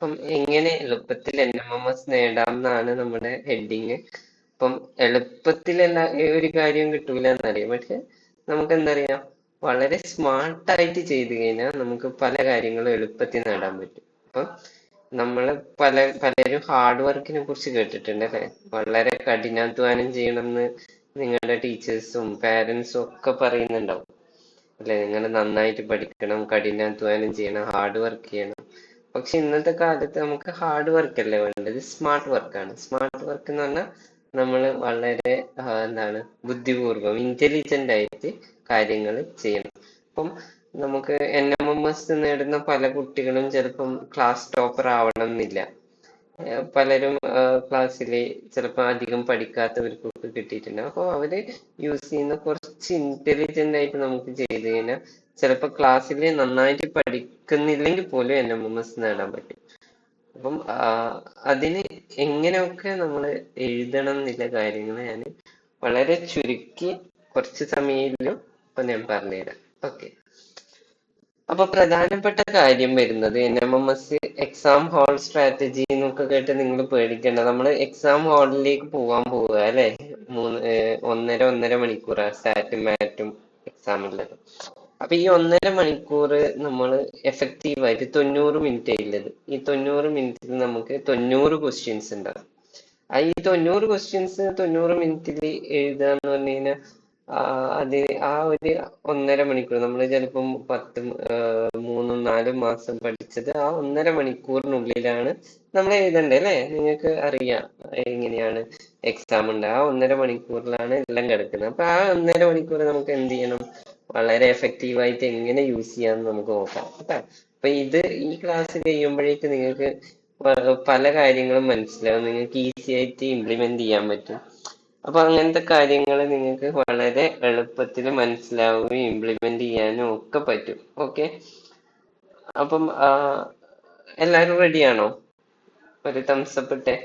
അപ്പം എങ്ങനെ എളുപ്പത്തിൽ NMMS നേടാം എന്നാണ് നമ്മുടെ ഹെഡിങ്. അപ്പം എളുപ്പത്തിൽ ഒരു കാര്യം കിട്ടൂല എന്നറിയാം, പക്ഷെ നമുക്ക് എന്താ പറയാ, വളരെ സ്മാർട്ടായിട്ട് ചെയ്തു കഴിഞ്ഞാൽ നമുക്ക് പല കാര്യങ്ങളും എളുപ്പത്തിൽ നേടാൻ പറ്റും. അപ്പം നമ്മള് പലരും ഹാർഡ് വർക്കിനെ കുറിച്ച് കേട്ടിട്ടുണ്ട് അല്ലെ? വളരെ കഠിനാധ്വാനം ചെയ്യണമെന്ന് നിങ്ങളുടെ ടീച്ചേഴ്സും പാരന്റ്സും ഒക്കെ പറയുന്നുണ്ടാവും അല്ലെ? നിങ്ങൾ നന്നായിട്ട് പഠിക്കണം, കഠിനാധ്വാനം ചെയ്യണം, ഹാർഡ് വർക്ക് ചെയ്യണം. പക്ഷെ ഇന്നത്തെ കാലത്ത് നമുക്ക് ഹാർഡ് വർക്ക് അല്ലേ വേണ്ടത്, സ്മാർട്ട് വർക്കാണ്. സ്മാർട്ട് വർക്ക് എന്ന് പറഞ്ഞാൽ നമ്മൾ വളരെ എന്താണ്, ബുദ്ധിപൂർവം ഇന്റലിജന്റ് ആയിട്ട് കാര്യങ്ങൾ ചെയ്യണം. അപ്പം നമുക്ക് NMMS നേടുന്ന പല കുട്ടികളും ചിലപ്പം ക്ലാസ് ടോപ്പർ ആവണം എന്നില്ല. പലരും ക്ലാസ്സിൽ ചിലപ്പോൾ അധികം പഠിക്കാത്തവർക്കൊക്കെ കിട്ടിയിട്ടുണ്ട്. അപ്പോൾ അവര് യൂസ് ചെയ്യുന്ന കുറച്ച് ഇന്റലിജന്റ് ആയിട്ട് നമുക്ക് ചെയ്ത് കഴിഞ്ഞാൽ ചിലപ്പോൾ ക്ലാസ്സിൽ നന്നായിട്ട് പഠിക്കുന്നില്ലെങ്കിൽ പോലും NMMS നേടാൻ പറ്റും. അപ്പം അതിന് എങ്ങനെയൊക്കെ നമ്മൾ എഴുതണം എന്നുള്ള കാര്യങ്ങൾ ഞാൻ വളരെ ചുരുക്കി കുറച്ച് സമയത്തിലും ഇപ്പൊ ഞാൻ പറഞ്ഞുതരാം. ഓക്കെ. അപ്പൊ പ്രധാനപ്പെട്ട കാര്യം വരുന്നത് NMMS എക്സാം ഹാൾ സ്ട്രാറ്റജി എന്നൊക്കെ കേട്ട് നിങ്ങൾ പേടിക്കേണ്ട. നമ്മൾ എക്സാം ഹാളിലേക്ക് പോകാൻ പോവുക അല്ലെ? 1.5 മണിക്കൂർ സ്റ്റാറ്റും മാറ്റും എക്സാം ഉള്ളത്. അപ്പൊ ഈ 1.5 മണിക്കൂർ നമ്മൾ എഫക്റ്റീവായിട്ട് 90 മിനിറ്റ് ഉള്ളത്. ഈ 90 മിനിറ്റിൽ നമുക്ക് 90 ക്വസ്റ്റ്യൻസ് ഉണ്ടാകും. ഈ 90 ക്വസ്റ്റ്യൻസ് 90 മിനിറ്റിൽ എഴുതുക എന്ന് പറഞ്ഞു കഴിഞ്ഞാൽ അത് ഒരു 1.5 മണിക്കൂർ നമ്മൾ ചിലപ്പം 3-4 മാസം പഠിച്ചത് 1.5 മണിക്കൂറിനുള്ളിലാണ് നമ്മൾ എഴുതണ്ടേ അല്ലെ? നിങ്ങൾക്ക് അറിയാം എങ്ങനെയാണ് എക്സാം ഉണ്ട്. 1.5 മണിക്കൂറിലാണ് എല്ലാം കിടക്കുന്നത്. അപ്പൊ 1.5 മണിക്കൂർ നമുക്ക് എന്ത് ചെയ്യണം, വളരെ എഫക്റ്റീവായിട്ട് എങ്ങനെ യൂസ് ചെയ്യാന്ന് നമുക്ക് നോക്കാം കേട്ടോ. അപ്പൊ ഈ ക്ലാസ് കഴിയുമ്പോഴേക്ക് നിങ്ങൾക്ക് പല കാര്യങ്ങളും മനസ്സിലാവും, നിങ്ങൾക്ക് ഈസി ആയിട്ട് ഇംപ്ലിമെന്റ് ചെയ്യാൻ പറ്റും. അപ്പൊ അങ്ങനത്തെ കാര്യങ്ങൾ നിങ്ങൾക്ക് വളരെ എളുപ്പത്തിൽ മനസ്സിലാവുകയും ഇംപ്ലിമെന്റ് ചെയ്യാനും ഒക്കെ പറ്റും. ഓക്കെ. അപ്പം എല്ലാരും റെഡിയാണോ? ഒരു തംസപ്പ് ഇട്ടെ.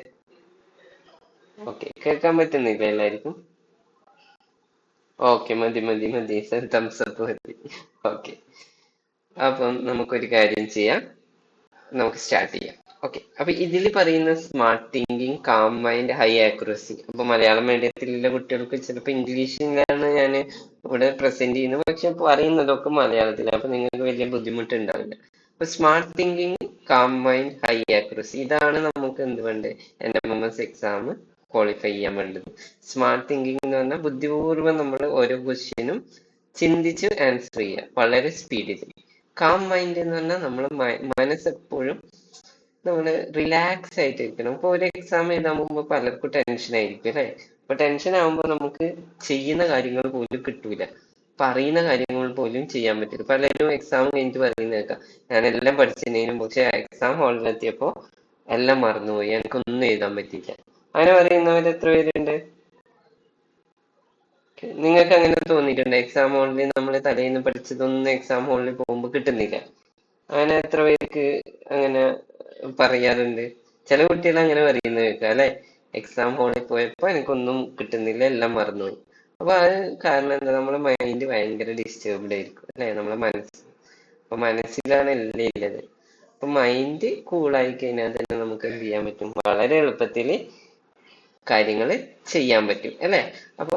ഓക്കെ. കേൾക്കാൻ പറ്റുന്നില്ല എല്ലാവർക്കും? ഓക്കെ, മതി മതി മതി, തംസപ്പ് മതി. ഓക്കെ. അപ്പം നമുക്കൊരു കാര്യം ചെയ്യാം, നമുക്ക് സ്റ്റാർട്ട് ചെയ്യാം. ഓക്കെ. അപ്പൊ ഇതിൽ പറയുന്ന smart thinking, calm mind, high accuracy. അപ്പൊ മലയാളം മീഡിയത്തിലുള്ള കുട്ടികൾക്ക് ചിലപ്പോൾ ഇംഗ്ലീഷിലാണ് ഞാൻ ഇവിടെ പ്രസന്റ് ചെയ്യുന്നത്, പക്ഷെ പറയുന്നതൊക്കെ മലയാളത്തിലാണ്. അപ്പൊ നിങ്ങൾക്ക് വലിയ ബുദ്ധിമുട്ടുണ്ടാവില്ല. അപ്പൊ smart thinking, calm mind, high accuracy, ഇതാണ് നമുക്ക് എന്ത് വേണ്ടത്, NMMS എക്സാം ക്വാളിഫൈ ചെയ്യാൻ വേണ്ടത്. സ്മാർട്ട് തിങ്കിങ് എന്ന് പറഞ്ഞാൽ ബുദ്ധിപൂർവ്വം നമ്മൾ ഓരോ ക്വസ്റ്റ്യനും ചിന്തിച്ച് ആൻസർ ചെയ്യുക വളരെ സ്പീഡിൽ. കാം മൈൻഡ് എന്ന് പറഞ്ഞാൽ നമ്മളെ മനസ്സെപ്പോഴും നമ്മൾ റിലാക്സ് ആയിട്ട് ഇരിക്കണം. ഇപ്പൊ ഒരു എക്സാം എഴുതാൻ പോകുമ്പോൾ പലർക്കും ടെൻഷൻ ആയിരിക്കും അല്ലെ? അപ്പൊ ടെൻഷൻ ആകുമ്പോൾ നമുക്ക് ചെയ്യുന്ന കാര്യങ്ങൾ പോലും കിട്ടൂല, പറയുന്ന കാര്യങ്ങൾ പോലും ചെയ്യാൻ പറ്റില്ല. പലരും എക്സാം കഴിഞ്ഞിട്ട് പറയുന്ന കേൾക്കാം, ഞാൻ എല്ലാം പഠിച്ചതിനും പക്ഷെ എക്സാം ഹാളിലെത്തിയപ്പോ എല്ലാം മറന്നുപോയി, എനിക്കൊന്നും എഴുതാൻ പറ്റിയില്ല. അങ്ങനെ പറയുന്നവർ എത്ര പേരുണ്ട്? നിങ്ങൾക്ക് അങ്ങനെ തോന്നിയിട്ടുണ്ട്? എക്സാം ഹാളിൽ നമ്മൾ തലേന്ന് പഠിച്ചതൊന്നും എക്സാം ഹാളിൽ പോകുമ്പോൾ കിട്ടുന്നില്ല. അങ്ങനെ എത്ര പേർക്ക് അങ്ങനെ പറയാറുണ്ട്? ചില കുട്ടികൾ അങ്ങനെ പറയുന്നത് കേൾക്കാം അല്ലെ? എക്സാം ഹാളിൽ പോയപ്പോ എനിക്കൊന്നും കിട്ടുന്നില്ല, എല്ലാം മറന്നുപോയി. അപ്പൊ അത് കാരണം എന്താ, നമ്മുടെ മൈൻഡ് ഭയങ്കര ഡിസ്റ്റർബ്ഡ് ആയിരിക്കും അല്ലെ? നമ്മളെ മനസ്സ്, അപ്പൊ മനസ്സിലാണ് എല്ലാം ഉള്ളത്. അപ്പൊ മൈൻഡ് കൂളായി കഴിഞ്ഞാൽ തന്നെ നമുക്ക് എന്ത് ചെയ്യാൻ പറ്റും, വളരെ എളുപ്പത്തിൽ കാര്യങ്ങൾ ചെയ്യാൻ പറ്റും അല്ലെ? അപ്പൊ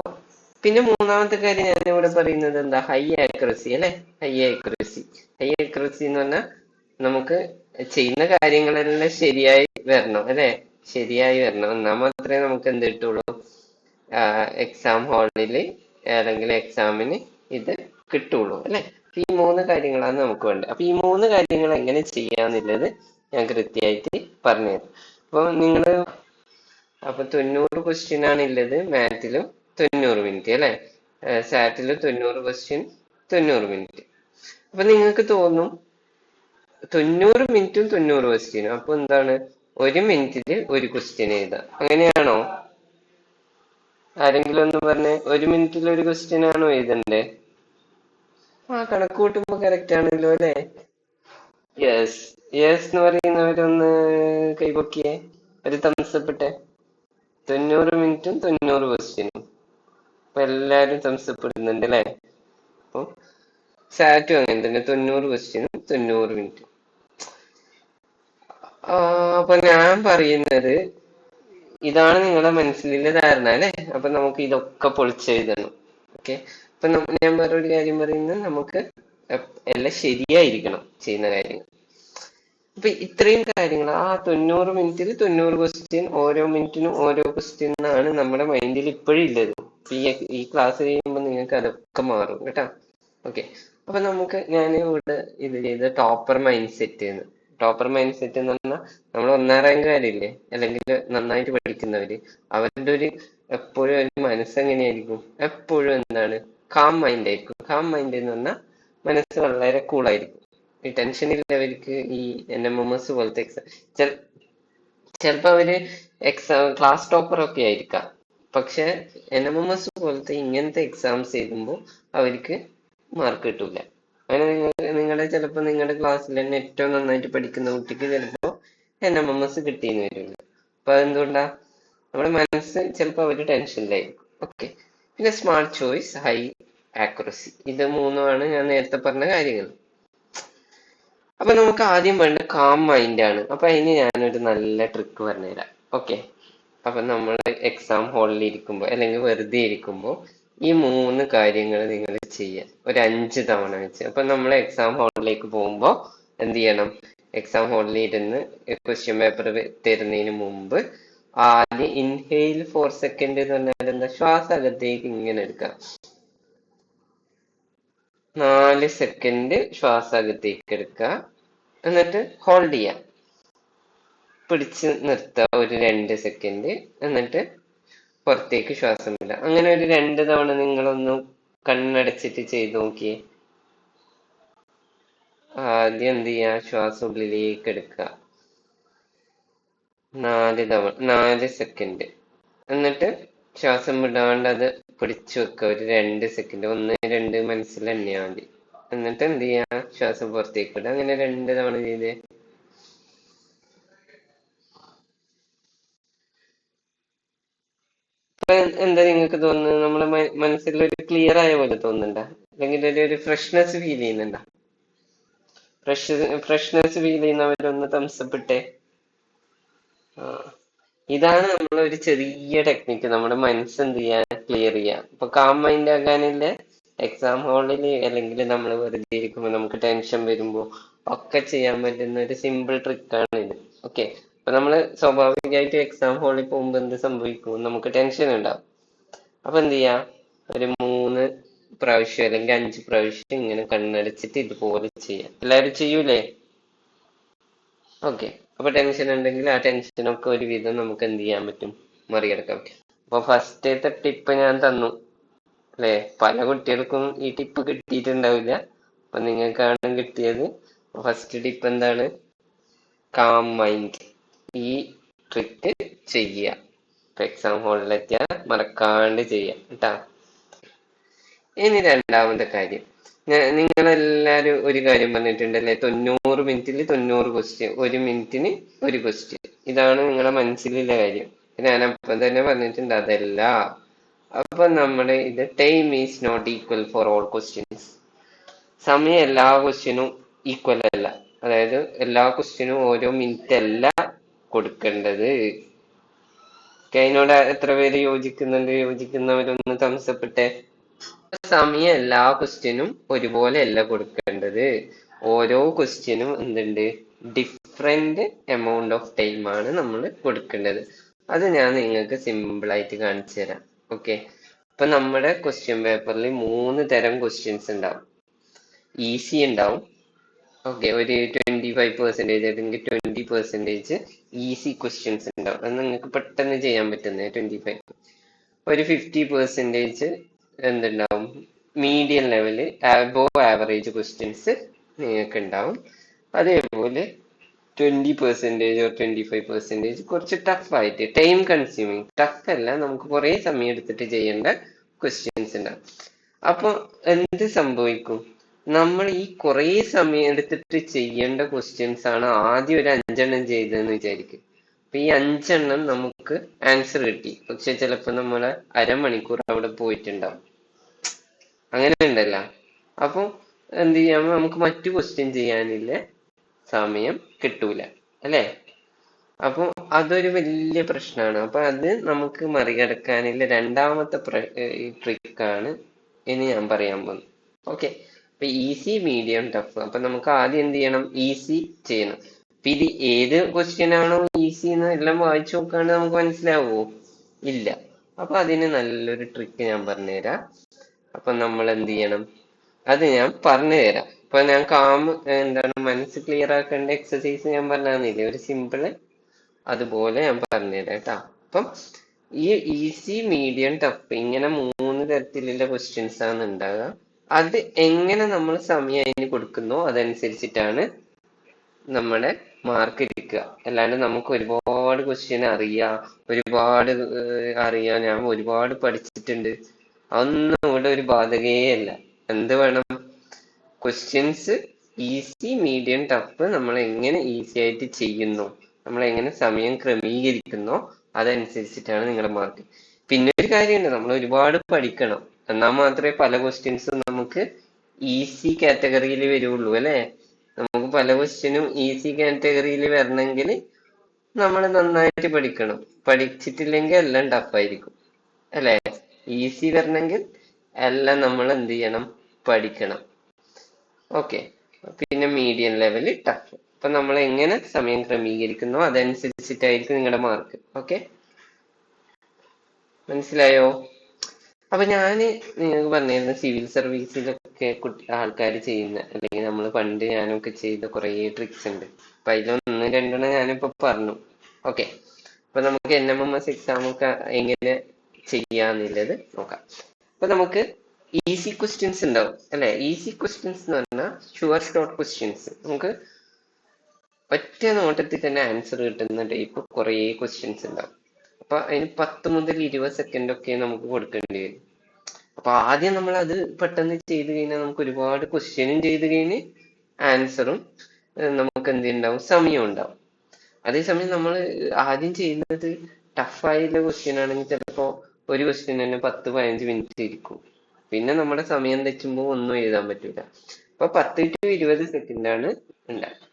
പിന്നെ മൂന്നാമത്തെ കാര്യം ഞാൻ ഇവിടെ പറയുന്നത് എന്താ, ഹൈ ആക്യുറസി അല്ലെ? High accuracy. ഹൈ ആക്യുറസി എന്ന് പറഞ്ഞാൽ നമുക്ക് ചെയ്യുന്ന കാര്യങ്ങളെല്ലാം ശരിയായി വരണം അല്ലെ? ശരിയായി വരണം, എന്നാൽ മാത്രമേ നമുക്ക് എന്ത് കിട്ടുള്ളൂ, എക്സാം ഹാളിൽ അല്ലെങ്കിൽ എക്സാമിന് ഇത് കിട്ടുള്ളൂ അല്ലെ? ഈ 3 കാര്യങ്ങളാണ് നമുക്ക് വേണ്ടത്. അപ്പൊ ഈ 3 കാര്യങ്ങൾ എങ്ങനെ ചെയ്യാന്നുള്ളത് ഞാൻ കൃത്യമായിട്ട് പറഞ്ഞുതരാം. അപ്പൊ അപ്പൊ 90 ക്വസ്റ്റ്യൻ ആണ് ഉള്ളത്. മാത്തിലും 90 മിനിറ്റ് അല്ലെ? സാറ്റിലും 90 ക്വസ്റ്റ്യൻ, 90 മിനിറ്റ്. അപ്പൊ നിങ്ങൾക്ക് തോന്നും 90 മിനിറ്റും 90 ക്വസ്റ്റ്യനും, അപ്പൊ എന്താണ്, 1 മിനിറ്റിൽ 1 ക്വസ്റ്റ്യൻ എഴുതാം, അങ്ങനെയാണോ? ആരെങ്കിലും ഒന്ന് പറഞ്ഞേ, 1 മിനിറ്റിൽ 1 ക്വസ്റ്റ്യൻ ആണോ എഴുതണ്ടേ? കണക്ക് കൂട്ടുമ്പോ കറക്റ്റ് ആണല്ലോ അല്ലെ? യെസ്, യെസ് എന്ന് പറയുന്നവരൊന്ന് കൈപൊക്കിയേ, ഒരു തംസപ്പ് ഇട്ടെ. 90 മിനിറ്റും 90 ക്വസ്റ്റ്യനും. അപ്പൊ എല്ലാരും തംസപ്പ് ഇടുന്നുണ്ട് അല്ലെ? അപ്പൊ സാറ്റും അങ്ങനെ തന്നെ, 90 ക്വസ്റ്റ്യനും 90 മിനിറ്റും. അപ്പൊ ഞാൻ പറയുന്നത് ഇതാണ് നിങ്ങളുടെ മനസ്സിലുള്ള ധാരണ അല്ലെ. അപ്പൊ നമുക്ക് ഇതൊക്കെ പൊളിച്ചെഴുതണം. ഓക്കെ. അപ്പൊ ഞാൻ വേറൊരു കാര്യം പറയുന്നത്, നമുക്ക് എല്ലാം ശരിയായിരിക്കണം ചെയ്യുന്ന കാര്യങ്ങൾ. അപ്പൊ ഇത്രയും കാര്യങ്ങൾ, ആ 90 മിനിറ്റിൽ 90 ക്വസ്റ്റ്യൻ, ഓരോ മിനിറ്റിനും ഓരോ ക്വസ്റ്റ്യൻ എന്നാണ് നമ്മുടെ മൈൻഡിൽ ഇപ്പോഴും ഉള്ളത്. ഈ ക്ലാസ് കഴിയുമ്പോൾ നിങ്ങൾക്ക് അതൊക്കെ മാറും കേട്ടാ. ഓക്കെ. അപ്പൊ നമുക്ക് ഞാൻ ഇവിടെ ഇത് ചെയ്ത ടോപ്പർ മൈൻഡ് സെറ്റ് എന്ന്. ടോപ്പർ മൈൻഡ് സെറ്റ് എന്ന് പറഞ്ഞാൽ നമ്മൾ ഒന്നാം റാങ്കുകാരില്ലേ, അല്ലെങ്കിൽ നന്നായിട്ട് പഠിക്കുന്നവര്, അവരുടെ ഒരു എപ്പോഴും ഒരു മനസ്സെങ്ങനെയായിരിക്കും, എപ്പോഴും എന്താണ്, കാം മൈൻഡ് ആയിരിക്കും. കാം മൈൻഡ് എന്ന് പറഞ്ഞാൽ മനസ്സ് വളരെ കൂളായിരിക്കും. ഈ ടെൻഷൻ ഇല്ലവർക്ക് ഈ NMMS പോലത്തെ എക്സാം, ചിലപ്പോ അവര് ക്ലാസ് ടോപ്പർ ഒക്കെ ആയിരിക്കാം, പക്ഷെ NMMS പോലത്തെ ഇങ്ങനത്തെ എക്സാംസ് എഴുതുമ്പോൾ അവർക്ക് മാർക്ക് കിട്ടൂല. അങ്ങനെ നിങ്ങളുടെ ചിലപ്പോൾ നിങ്ങളുടെ ക്ലാസ്സിൽ തന്നെ ഏറ്റവും നന്നായിട്ട് പഠിക്കുന്ന കുട്ടിക്ക് ചിലപ്പോൾ NMMS കിട്ടിയെന്ന് വരില്ല. അപ്പൊ അതെന്തുകൊണ്ടാ? നമ്മുടെ മനസ്സ് ചിലപ്പോൾ അവര് ടെൻഷനിലായിരിക്കും. ഓക്കെ. പിന്നെ സ്മാർട്ട് ചോയ്സ്, ഹൈ ആക്യുറസി, ഇത് മൂന്നുമാണ് ഞാൻ നേരത്തെ പറഞ്ഞ കാര്യങ്ങൾ. അപ്പൊ നമുക്ക് ആദ്യം വേണ്ട കാം മൈൻഡ് ആണ്. അപ്പൊ അതിന് ഞാനൊരു നല്ല ട്രിക്ക് പറഞ്ഞുതരാം. ഓക്കെ. അപ്പൊ നമ്മൾ എക്സാം ഹാളിൽ ഇരിക്കുമ്പോൾ അല്ലെങ്കിൽ വെറുതെ ഇരിക്കുമ്പോൾ ഈ മൂന്ന് കാര്യങ്ങൾ നിങ്ങൾ ചെയ്യുക ഒരു 5 തവണ വെച്ച്. അപ്പൊ നമ്മൾ എക്സാം ഹാളിലേക്ക് പോകുമ്പോൾ എന്ത് ചെയ്യണം? എക്സാം ഹാളിൽ ഇരുന്ന് ക്വസ്റ്റ്യൻ പേപ്പർ തരുന്നതിന് മുമ്പ് ആദ്യം ഇൻഹെയിൽ 4 സെക്കൻഡ് എന്ന് പറഞ്ഞാൽ എന്താ? ശ്വാസം അകത്തേക്ക് ഇങ്ങനെ എടുക്കാം. 4 സെക്കൻഡ് ശ്വാസം അകത്തേക്ക് എടുക്കുക, എന്നിട്ട് ഹോൾഡ് ചെയ്യാം, പിടിച്ച് നിർത്തുക ഒരു 2 സെക്കൻഡ്, എന്നിട്ട് പുറത്തേക്ക് ശ്വാസം വിടുക. അങ്ങനെ ഒരു 2 തവണ നിങ്ങളൊന്ന് കണ്ണടച്ചിട്ട് ചെയ്ത് നോക്കിയേ. ആദ്യം എന്ത് ചെയ്യുക? ശ്വാസം ഉള്ളിലേക്ക് എടുക്കുക 4 സെക്കൻഡ്, എന്നിട്ട് ശ്വാസം വിടാണ്ട് അത് പിടിച്ചു വെക്കുക ഒരു 2 സെക്കൻഡ്. 1, 2 മനസ്സിൽ തന്നെയാ മതി. എന്നിട്ട് എന്ത് ചെയ്യാ? ശ്വാസം പുറത്തേക്ക് വിടുക. അങ്ങനെ 2 തവണ ചെയ്തേ. അപ്പൊ എന്താ നിങ്ങൾക്ക് തോന്നുന്നത്? നമ്മുടെ മനസ്സിൽ ഒരു ക്ലിയർ ആയ പോലെ തോന്നുന്നുണ്ടോ? അല്ലെങ്കിൽ ഒരു ഫ്രഷ്നെസ് ഫീൽ ചെയ്യുന്നുണ്ടോ? ഫ്രഷ്നെസ് ഫീൽ ചെയ്യുന്നവരൊന്ന് തംസപ്പെട്ടെ. ആ, ഇതാണ് നമ്മൾ ഒരു ചെറിയ ടെക്നിക്ക്, നമ്മുടെ മനസ്സ് എന്ത് ചെയ്യാൻ ക്ലിയർ ചെയ്യാം. ഇപ്പൊ കാം മൈൻഡ് ആകാനില്ല, എക്സാം ഹാളിൽ അല്ലെങ്കിൽ നമ്മൾ വെറുതെ ഇരിക്കുമ്പോൾ നമുക്ക് ടെൻഷൻ വരുമ്പോൾ ഒക്കെ ചെയ്യാൻ പറ്റുന്ന ഒരു സിമ്പിൾ ട്രിക്കാണ് ഇത്. ഓക്കെ. അപ്പൊ നമ്മൾ സ്വാഭാവികമായിട്ട് എക്സാം ഹാളിൽ പോകുമ്പോൾ എന്ത് സംഭവിക്കും? നമുക്ക് ടെൻഷൻ ഉണ്ടാവും. അപ്പൊ എന്ത് ചെയ്യാം? ഒരു 3 പ്രാവശ്യം അല്ലെങ്കിൽ 5 പ്രാവശ്യം ഇങ്ങനെ കണ്ണടച്ചിട്ട് ഇതുപോലെ ചെയ്യാം. എല്ലാവരും ചെയ്യൂലേ? ഓക്കെ. അപ്പൊ ടെൻഷൻ ഉണ്ടെങ്കിൽ ആ ടെൻഷനൊക്കെ ഒരുവിധം നമുക്ക് എന്ത് ചെയ്യാൻ പറ്റും? മറികടക്കാൻ പറ്റും. അപ്പൊ ഫസ്റ്റത്തെ ടിപ്പ് ഞാൻ തന്നു അല്ലെ. പല കുട്ടികൾക്കും ഈ ടിപ്പ് കിട്ടിയിട്ടുണ്ടാവില്ല, അപ്പൊ നിങ്ങൾക്കാണ് കിട്ടിയത്. ഫസ്റ്റ് ടിപ്പ് എന്താണ്? Calm mind. ഈ ട്രിക്ക് ചെയ്യുക. ഇപ്പൊ എക്സാം ഹാളിലെത്തിയാൽ മറക്കാണ്ട് ചെയ്യാം കേട്ടാ. ഇനി രണ്ടാമത്തെ കാര്യം, നിങ്ങളെല്ലാരും ഒരു കാര്യം പറഞ്ഞിട്ടുണ്ടല്ലേ, 90 മിനിറ്റിൽ 90 ക്വസ്റ്റ്യൻ, 1 മിനിറ്റിന് 1 ക്വസ്റ്റ്യൻ. ഇതാണ് നിങ്ങളുടെ മനസ്സിലുള്ള കാര്യം. ഞാൻ അപ്പം തന്നെ പറഞ്ഞിട്ടുണ്ട് അതല്ല. അപ്പൊ നമ്മുടെ ഇത് time is not equal for all questions. സമയം എല്ലാ ക്വസ്റ്റ്യനും ഈക്വൽ അല്ല. അതായത് എല്ലാ ക്വസ്റ്റ്യനും ഓരോ മിനിറ്റ് അല്ല കൊടുക്കേണ്ടത്. അതിനോട് എത്ര പേര് യോജിക്കുന്നുണ്ട്? യോജിക്കുന്നവരൊന്ന് തംസപ്പെട്ടെ. സമയം എല്ലാ ക്വസ്റ്റ്യനും ഒരുപോലെ അല്ല കൊടുക്കേണ്ടത്. ഓരോ ക്വസ്റ്റ്യനും എന്തുണ്ട്? ഡിഫറെന്റ് എമൗണ്ട് ഓഫ് ടൈം ആണ് നമ്മൾ കൊടുക്കേണ്ടത്. അത് ഞാൻ നിങ്ങൾക്ക് സിമ്പിൾ ആയിട്ട് കാണിച്ചു തരാം. ഓക്കെ. ഇപ്പൊ നമ്മുടെ ക്വസ്റ്റ്യൻ പേപ്പറിൽ 3 തരം ക്വസ്റ്റ്യൻസ് ഉണ്ടാവും. ഈസി ഉണ്ടാവും. ഓക്കെ. ഒരു 25% അല്ലെങ്കിൽ 20% ഈസി ക്വസ്റ്റ്യൻസ് ഉണ്ടാവും. അത് നിങ്ങൾക്ക് പെട്ടെന്ന് ചെയ്യാൻ പറ്റുന്ന 25. ഒരു 50% എന്തുണ്ടാവും? Medium level above average questions നിങ്ങൾക്ക് ഉണ്ടാവും. അതേപോലെ 20% കുറച്ച് ടഫ് ആയിട്ട് ടൈം കൺസ്യൂമിങ്, ടഫ് അല്ല, നമുക്ക് കുറെ സമയം എടുത്തിട്ട് ചെയ്യേണ്ട ക്വസ്റ്റ്യൻസ് ഉണ്ടാവും. അപ്പൊ എന്ത് സംഭവിക്കും? നമ്മൾ ഈ കുറെ സമയം എടുത്തിട്ട് ചെയ്യേണ്ട ക്വസ്റ്റ്യൻസ് ആണ് ആദ്യം ഒരു 5 എണ്ണം ചെയ്തതെന്ന് വിചാരിക്കും. അപ്പൊ ഈ 5 എണ്ണം നമുക്ക് ആൻസർ കിട്ടി, പക്ഷെ ചിലപ്പോ നമ്മള് അരമണിക്കൂർ അവിടെ പോയിട്ടുണ്ടാവും. അങ്ങനെ ഉണ്ടല്ലോ. അപ്പൊ എന്ത് ചെയ്യാമോ? നമുക്ക് മറ്റു ക്വസ്റ്റ്യൻ ചെയ്യാനില്ല സമയം കിട്ടൂല അല്ലെ. അപ്പൊ അതൊരു വലിയ പ്രശ്നമാണ്. അപ്പൊ അത് നമുക്ക് മറികടക്കാനുള്ള രണ്ടാമത്തെ ട്രിക്കാണ് ഇനി ഞാൻ പറയാൻ പോകുന്നത്. ഓക്കെ, അപ്പൊ ഈസി, മീഡിയം, ടഫ്. അപ്പൊ നമുക്ക് ആദ്യം എന്ത് ചെയ്യണം? ഈസി ചെയ്യണം. അപ്പൊ ഇത് ഏത് ക്വസ്റ്റ്യൻ ആണോ ഈസി എന്ന് എല്ലാം വായിച്ചു നോക്കാണ്ട് നമുക്ക് മനസ്സിലാവുമോ? ഇല്ല. അപ്പൊ അതിന് നല്ലൊരു ട്രിക്ക് ഞാൻ പറഞ്ഞുതരാം. അപ്പൊ നമ്മൾ എന്ത് ചെയ്യണം? അത് ഞാൻ പറഞ്ഞു തരാം. ഇപ്പൊ ഞാൻ എന്താണ് മനസ്സ് ക്ലിയർ ആക്കേണ്ട എക്സസൈസ് ഞാൻ പറഞ്ഞു തന്നില്ലേ, ഒരു സിമ്പിള്, അതുപോലെ ഞാൻ പറഞ്ഞുതരാം കേട്ടാ. അപ്പം ഈ ഈസി, മീഡിയം, ടഫ് ഇങ്ങനെ മൂന്ന് തരത്തിലുള്ള ക്വസ്റ്റ്യൻസ് ആണ് ഉണ്ടാകുക. അത് എങ്ങനെ നമ്മൾ സമയം അതിന് കൊടുക്കുന്നോ അതനുസരിച്ചിട്ടാണ് നമ്മുടെ മാർക്ക് ഇരിക്കുക. അല്ലാണ്ട് നമുക്ക് ഒരുപാട് ക്വസ്റ്റ്യൻ അറിയാം, ഒരുപാട് അറിയാം, ഞാൻ ഒരുപാട് പഠിച്ചിട്ടുണ്ട്, അതൊന്നും ഇവിടെ ഒരു ബാധകേ അല്ല. എന്ത് വേണം? ക്വസ്റ്റ്യൻസ് ഈസി, മീഡിയം, ടഫ് നമ്മൾ എങ്ങനെ ഈസി ആയിട്ട് ചെയ്യുന്നു, നമ്മൾ എങ്ങനെ സമയം ക്രമീകരിക്കുന്നോ അതനുസരിച്ചിട്ടാണ് നിങ്ങളുടെ മാർക്ക്. പിന്നെ ഒരു കാര്യമുണ്ട്, നമ്മൾ ഒരുപാട് പഠിക്കണം, എന്നാൽ മാത്രമേ പല ക്വസ്റ്റ്യൻസും നമുക്ക് ഈസി കാറ്റഗറിയിൽ വരുള്ളൂ അല്ലെ. നമുക്ക് പല ക്വസ്റ്റ്യനും ഈസി കാറ്റഗറിയിൽ വരണമെങ്കിൽ നമ്മൾ നന്നായിട്ട് പഠിക്കണം. പഠിച്ചിട്ടില്ലെങ്കിൽ എല്ലാം ടഫായിരിക്കും അല്ലെ. ഈസി വരണമെങ്കിൽ എല്ലാം നമ്മൾ എന്ത് ചെയ്യണം? പഠിക്കണം. ഓക്കെ, പിന്നെ മീഡിയം ലെവല്, ടഫ്. അപ്പൊ നമ്മൾ എങ്ങനെ സമയം ക്രമീകരിക്കുന്നോ അതനുസരിച്ചിട്ടായിരിക്കും നിങ്ങളുടെ മാർക്ക്. ഓക്കെ, മനസ്സിലായോ? അപ്പൊ ഞാന് നിങ്ങൾക്ക് പറഞ്ഞിരുന്നു സിവിൽ സർവീസിലൊക്കെ ആൾക്കാർ ചെയ്യുന്ന, അല്ലെങ്കിൽ നമ്മൾ പണ്ട് ഞാനൊക്കെ ചെയ്ത കുറെ ട്രിക്സ് ഉണ്ട്. അപ്പൊ അതിലൊന്ന് രണ്ടെണ്ണം ഞാനിപ്പോ പറഞ്ഞു. ഓക്കെ, അപ്പൊ നമുക്ക് NMMS എക്സാം ഒക്കെ എങ്ങനെ ചെയ്യാന്നുള്ളത് നോക്കാം. അപ്പൊ നമുക്ക് ഈസി ക്വസ്റ്റ്യൻസ് ഉണ്ടാവും അല്ലെ. ഈസി ക്വസ്റ്റ്യൻസ് എന്ന് പറഞ്ഞാൽ ഷുവർ ഷോർട്ട് ക്വസ്റ്റ്യൻസ്, നമുക്ക് ഒറ്റ നോട്ടത്തിൽ തന്നെ ആൻസർ കിട്ടുന്ന ടൈപ്പ് കുറെ ക്വസ്റ്റ്യൻസ് ഉണ്ടാവും. അപ്പൊ അതിന് 10 മുതൽ 20 സെക്കൻഡ് ഒക്കെ നമുക്ക് കൊടുക്കേണ്ടി വരും. അപ്പൊ ആദ്യം നമ്മൾ അത് പെട്ടെന്ന് ചെയ്ത് കഴിഞ്ഞാൽ നമുക്ക് ഒരുപാട് ക്വസ്റ്റ്യനും ചെയ്ത് കഴിഞ്ഞ് ആൻസറും നമുക്ക് എന്ത് ഉണ്ടാവും? സമയം ഉണ്ടാവും. അതേസമയം നമ്മൾ ആദ്യം ചെയ്യുന്നത് ടഫായിട്ടുള്ള ക്വസ്റ്റ്യൻ ആണെങ്കിൽ ചിലപ്പോ ഒരു ക്വസ്റ്റ്യൻ തന്നെ 10-15 മിനിറ്റ് ഇരിക്കും. പിന്നെ നമ്മുടെ സമയം തെറ്റുമ്പോൾ ഒന്നും എഴുതാൻ പറ്റൂല. അപ്പൊ 10 to 20 സെക്കൻഡ് ആണ് ഉണ്ടാവുക.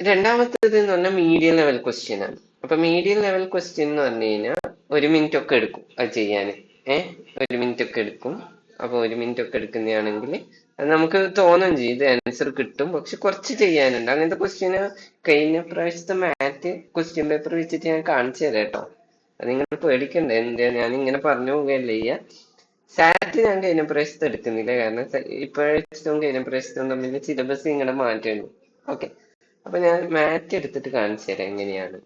രണ്ടാമത്തേത് എന്ന് പറഞ്ഞാൽ മീഡിയം ലെവൽ ക്വസ്റ്റ്യൻ ആണ്. അപ്പൊ മീഡിയം ലെവൽ ക്വസ്റ്റ്യൻ എന്ന് പറഞ്ഞു കഴിഞ്ഞാൽ 1 മിനിറ്റ് ഒക്കെ എടുക്കും അത് ചെയ്യാൻ. 1 മിനിറ്റ് ഒക്കെ എടുക്കും. അപ്പൊ 1 മിനിറ്റ് ഒക്കെ എടുക്കുന്നതാണെങ്കിൽ അത് നമുക്ക് തോന്നും ചെയ്യും ഇത് ആൻസർ കിട്ടും, പക്ഷെ കുറച്ച് ചെയ്യാനുണ്ട്. അങ്ങനത്തെ ക്വസ്റ്റ്യന് കഴിഞ്ഞ പ്രാവശ്യത്തെ മാറ്റ് ക്വസ്റ്റ്യൻ പേപ്പർ വെച്ചിട്ട് ഞാൻ കാണിച്ചു തരാം കേട്ടോ. അത് നിങ്ങൾ പേടിക്കണ്ട, ഞാൻ ഇങ്ങനെ പറഞ്ഞു പോവുകയല്ലേ ചെയ്യുക. സാറ്റ് ഞാൻ കഴിഞ്ഞ പ്രാവശ്യത്തെ എടുക്കുന്നില്ല, കാരണം ഇപ്പോഴത്തെ കഴിഞ്ഞ പ്രാവശ്യത്തും തമ്മിൽ സിലബസ് ഇങ്ങനെ മാറ്റുന്നുണ്ട്. ഓക്കെ, അപ്പൊ ഞാൻ മാറ്റ് എടുത്തിട്ട് കാണിച്ചു തരാം എങ്ങനെയാണ്.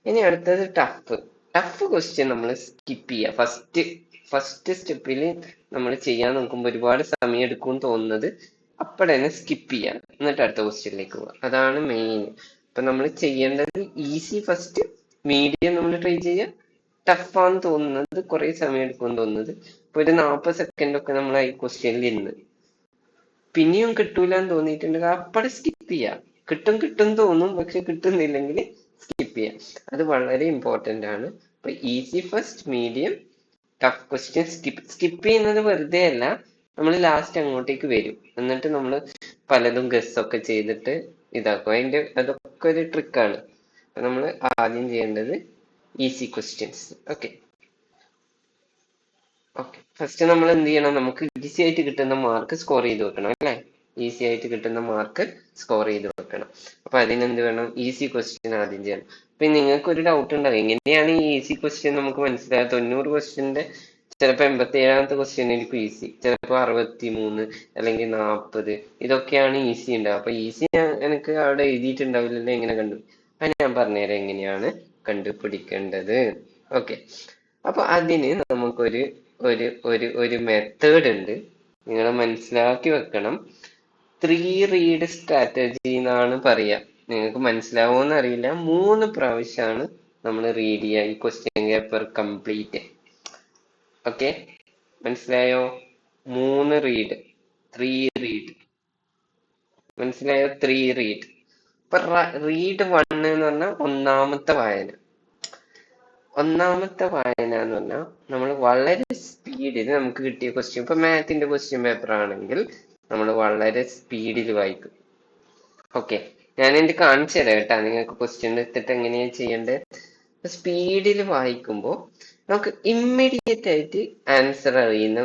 ഇനി അടുത്തത് ടഫ്. ടഫ് ക്വസ്റ്റ്യൻ നമ്മൾ സ്കിപ്പ് ചെയ്യുക. ഫസ്റ്റ് സ്റ്റെപ്പിൽ നമ്മൾ ചെയ്യാൻ നോക്കുമ്പോൾ ഒരുപാട് സമയം എടുക്കും തോന്നുന്നത് അപ്പടെ തന്നെ സ്കിപ്പ് ചെയ്യാം, എന്നിട്ട് അടുത്ത ക്വസ്റ്റ്യനിലേക്ക് പോവാം. അതാണ് മെയിൻ. അപ്പൊ നമ്മൾ ചെയ്യേണ്ടത് ഈസി ഫസ്റ്റ്, മീഡിയം നമ്മൾ ട്രൈ ചെയ്യുക, ടഫാന്ന് തോന്നുന്നത് കുറെ സമയം എടുക്കും തോന്നുന്നത് ഇപ്പൊ ഒരു 40 സെക്കൻഡ് ഒക്കെ നമ്മൾ ഈ ക്വസ്റ്റ്യനിൽ ഇരുന്ന് പിന്നെയും കിട്ടൂല എന്ന് തോന്നിയിട്ടുണ്ടെങ്കിൽ അപ്പടെ സ്കിപ്പ് ചെയ്യാം. കിട്ടും തോന്നും, പക്ഷെ കിട്ടുന്നില്ലെങ്കിൽ സ്കിപ്പ് ചെയ്യാം. അത് വളരെ ഇമ്പോർട്ടന്റ് ആണ്. അപ്പൊ easy first, medium, tough question skip ചെയ്യുന്നത് വെറുതെ അല്ല, നമ്മൾ ലാസ്റ്റ് അങ്ങോട്ടേക്ക് വരും, എന്നിട്ട് നമ്മൾ പലതും ഗസ് ഒക്കെ ചെയ്തിട്ട് ഇതാക്കും. അതൊക്കെ ഒരു ട്രിക്കാണ്. അപ്പൊ നമ്മൾ ആദ്യം ചെയ്യേണ്ടത് ഈസി ക്വസ്റ്റ്യൻസ്. ഓക്കെ, ഫസ്റ്റ് നമ്മൾ എന്ത് ചെയ്യണം? നമുക്ക് ഈസി ആയിട്ട് കിട്ടുന്ന മാർക്ക് സ്കോർ ചെയ്ത് വെക്കണം അല്ലെ. ഈസി ആയിട്ട് കിട്ടുന്ന മാർക്ക് സ്കോർ ചെയ്ത് വെക്കണം. അപ്പൊ അതിനെന്ത് വേണം? ഈസി ക്വസ്റ്റ്യൻ ആദ്യം ചെയ്യണം. അപ്പൊ നിങ്ങൾക്ക് ഒരു ഡൗട്ട് ഉണ്ടാകും, എങ്ങനെയാണ് ഈ ഈസി ക്വസ്റ്റ്യൻ നമുക്ക് മനസ്സിലായത്? 90 ക്വസ്റ്റ്യന്റെ ചിലപ്പോ 87ാമത്തെ ക്വസ്റ്റ്യൻ ആയിരിക്കും ഈസി, ചിലപ്പോ 63 അല്ലെങ്കിൽ 40, ഇതൊക്കെയാണ് ഈസി ഉണ്ടാവുക. അപ്പൊ ഈസി എനിക്ക് അവിടെ എഴുതിയിട്ടുണ്ടാവില്ലല്ലോ, എങ്ങനെ കണ്ടു? അത് ഞാൻ പറഞ്ഞുതരാം എങ്ങനെയാണ് കണ്ടുപിടിക്കേണ്ടത്. ഓക്കെ, അപ്പൊ അതിന് നമുക്കൊരു ഒരു ഒരു ഒരു മെത്തേഡ് ഉണ്ട്, നിങ്ങൾ മനസ്സിലാക്കി വെക്കണം. 3 റീഡ് സ്ട്രാറ്റജി എന്നാണ് പറയാ. നിങ്ങൾക്ക് മനസ്സിലാവുമെന്ന് അറിയില്ല. 3 പ്രാവശ്യമാണ് നമ്മൾ റീഡ് ചെയ്യുക ഈ ക്വസ്റ്റ്യൻ പേപ്പർ കംപ്ലീറ്റ്. ഓക്കെ, മനസ്സിലായോ? 3 റീഡ്, 3 റീഡ്, മനസ്സിലായോ? 3 റീഡ്. ഇപ്പൊ റീഡ് 1 എന്ന് പറഞ്ഞാൽ ഒന്നാമത്തെ വായന എന്ന് പറഞ്ഞാൽ നമ്മൾ വളരെ സ്പീഡിൽ നമുക്ക് കിട്ടിയ ക്വസ്റ്റ്യൻ, ഇപ്പൊ മാത്തിന്റെ ക്വസ്റ്റ്യൻ പേപ്പർ ആണെങ്കിൽ നമ്മൾ വളരെ സ്പീഡിൽ വായിക്കും. ഓക്കെ, ഞാൻ എനിക്ക് കാണിച്ചു തരാം കേട്ടാ, നിങ്ങൾക്ക് ക്വസ്റ്റ്യൻ എടുത്തിട്ട് എങ്ങനെയാ ചെയ്യേണ്ടത്. സ്പീഡിൽ വായിക്കുമ്പോൾ നമുക്ക് ഇമ്മീഡിയറ്റ് ആയിട്ട് ആൻസർ അറിയുന്ന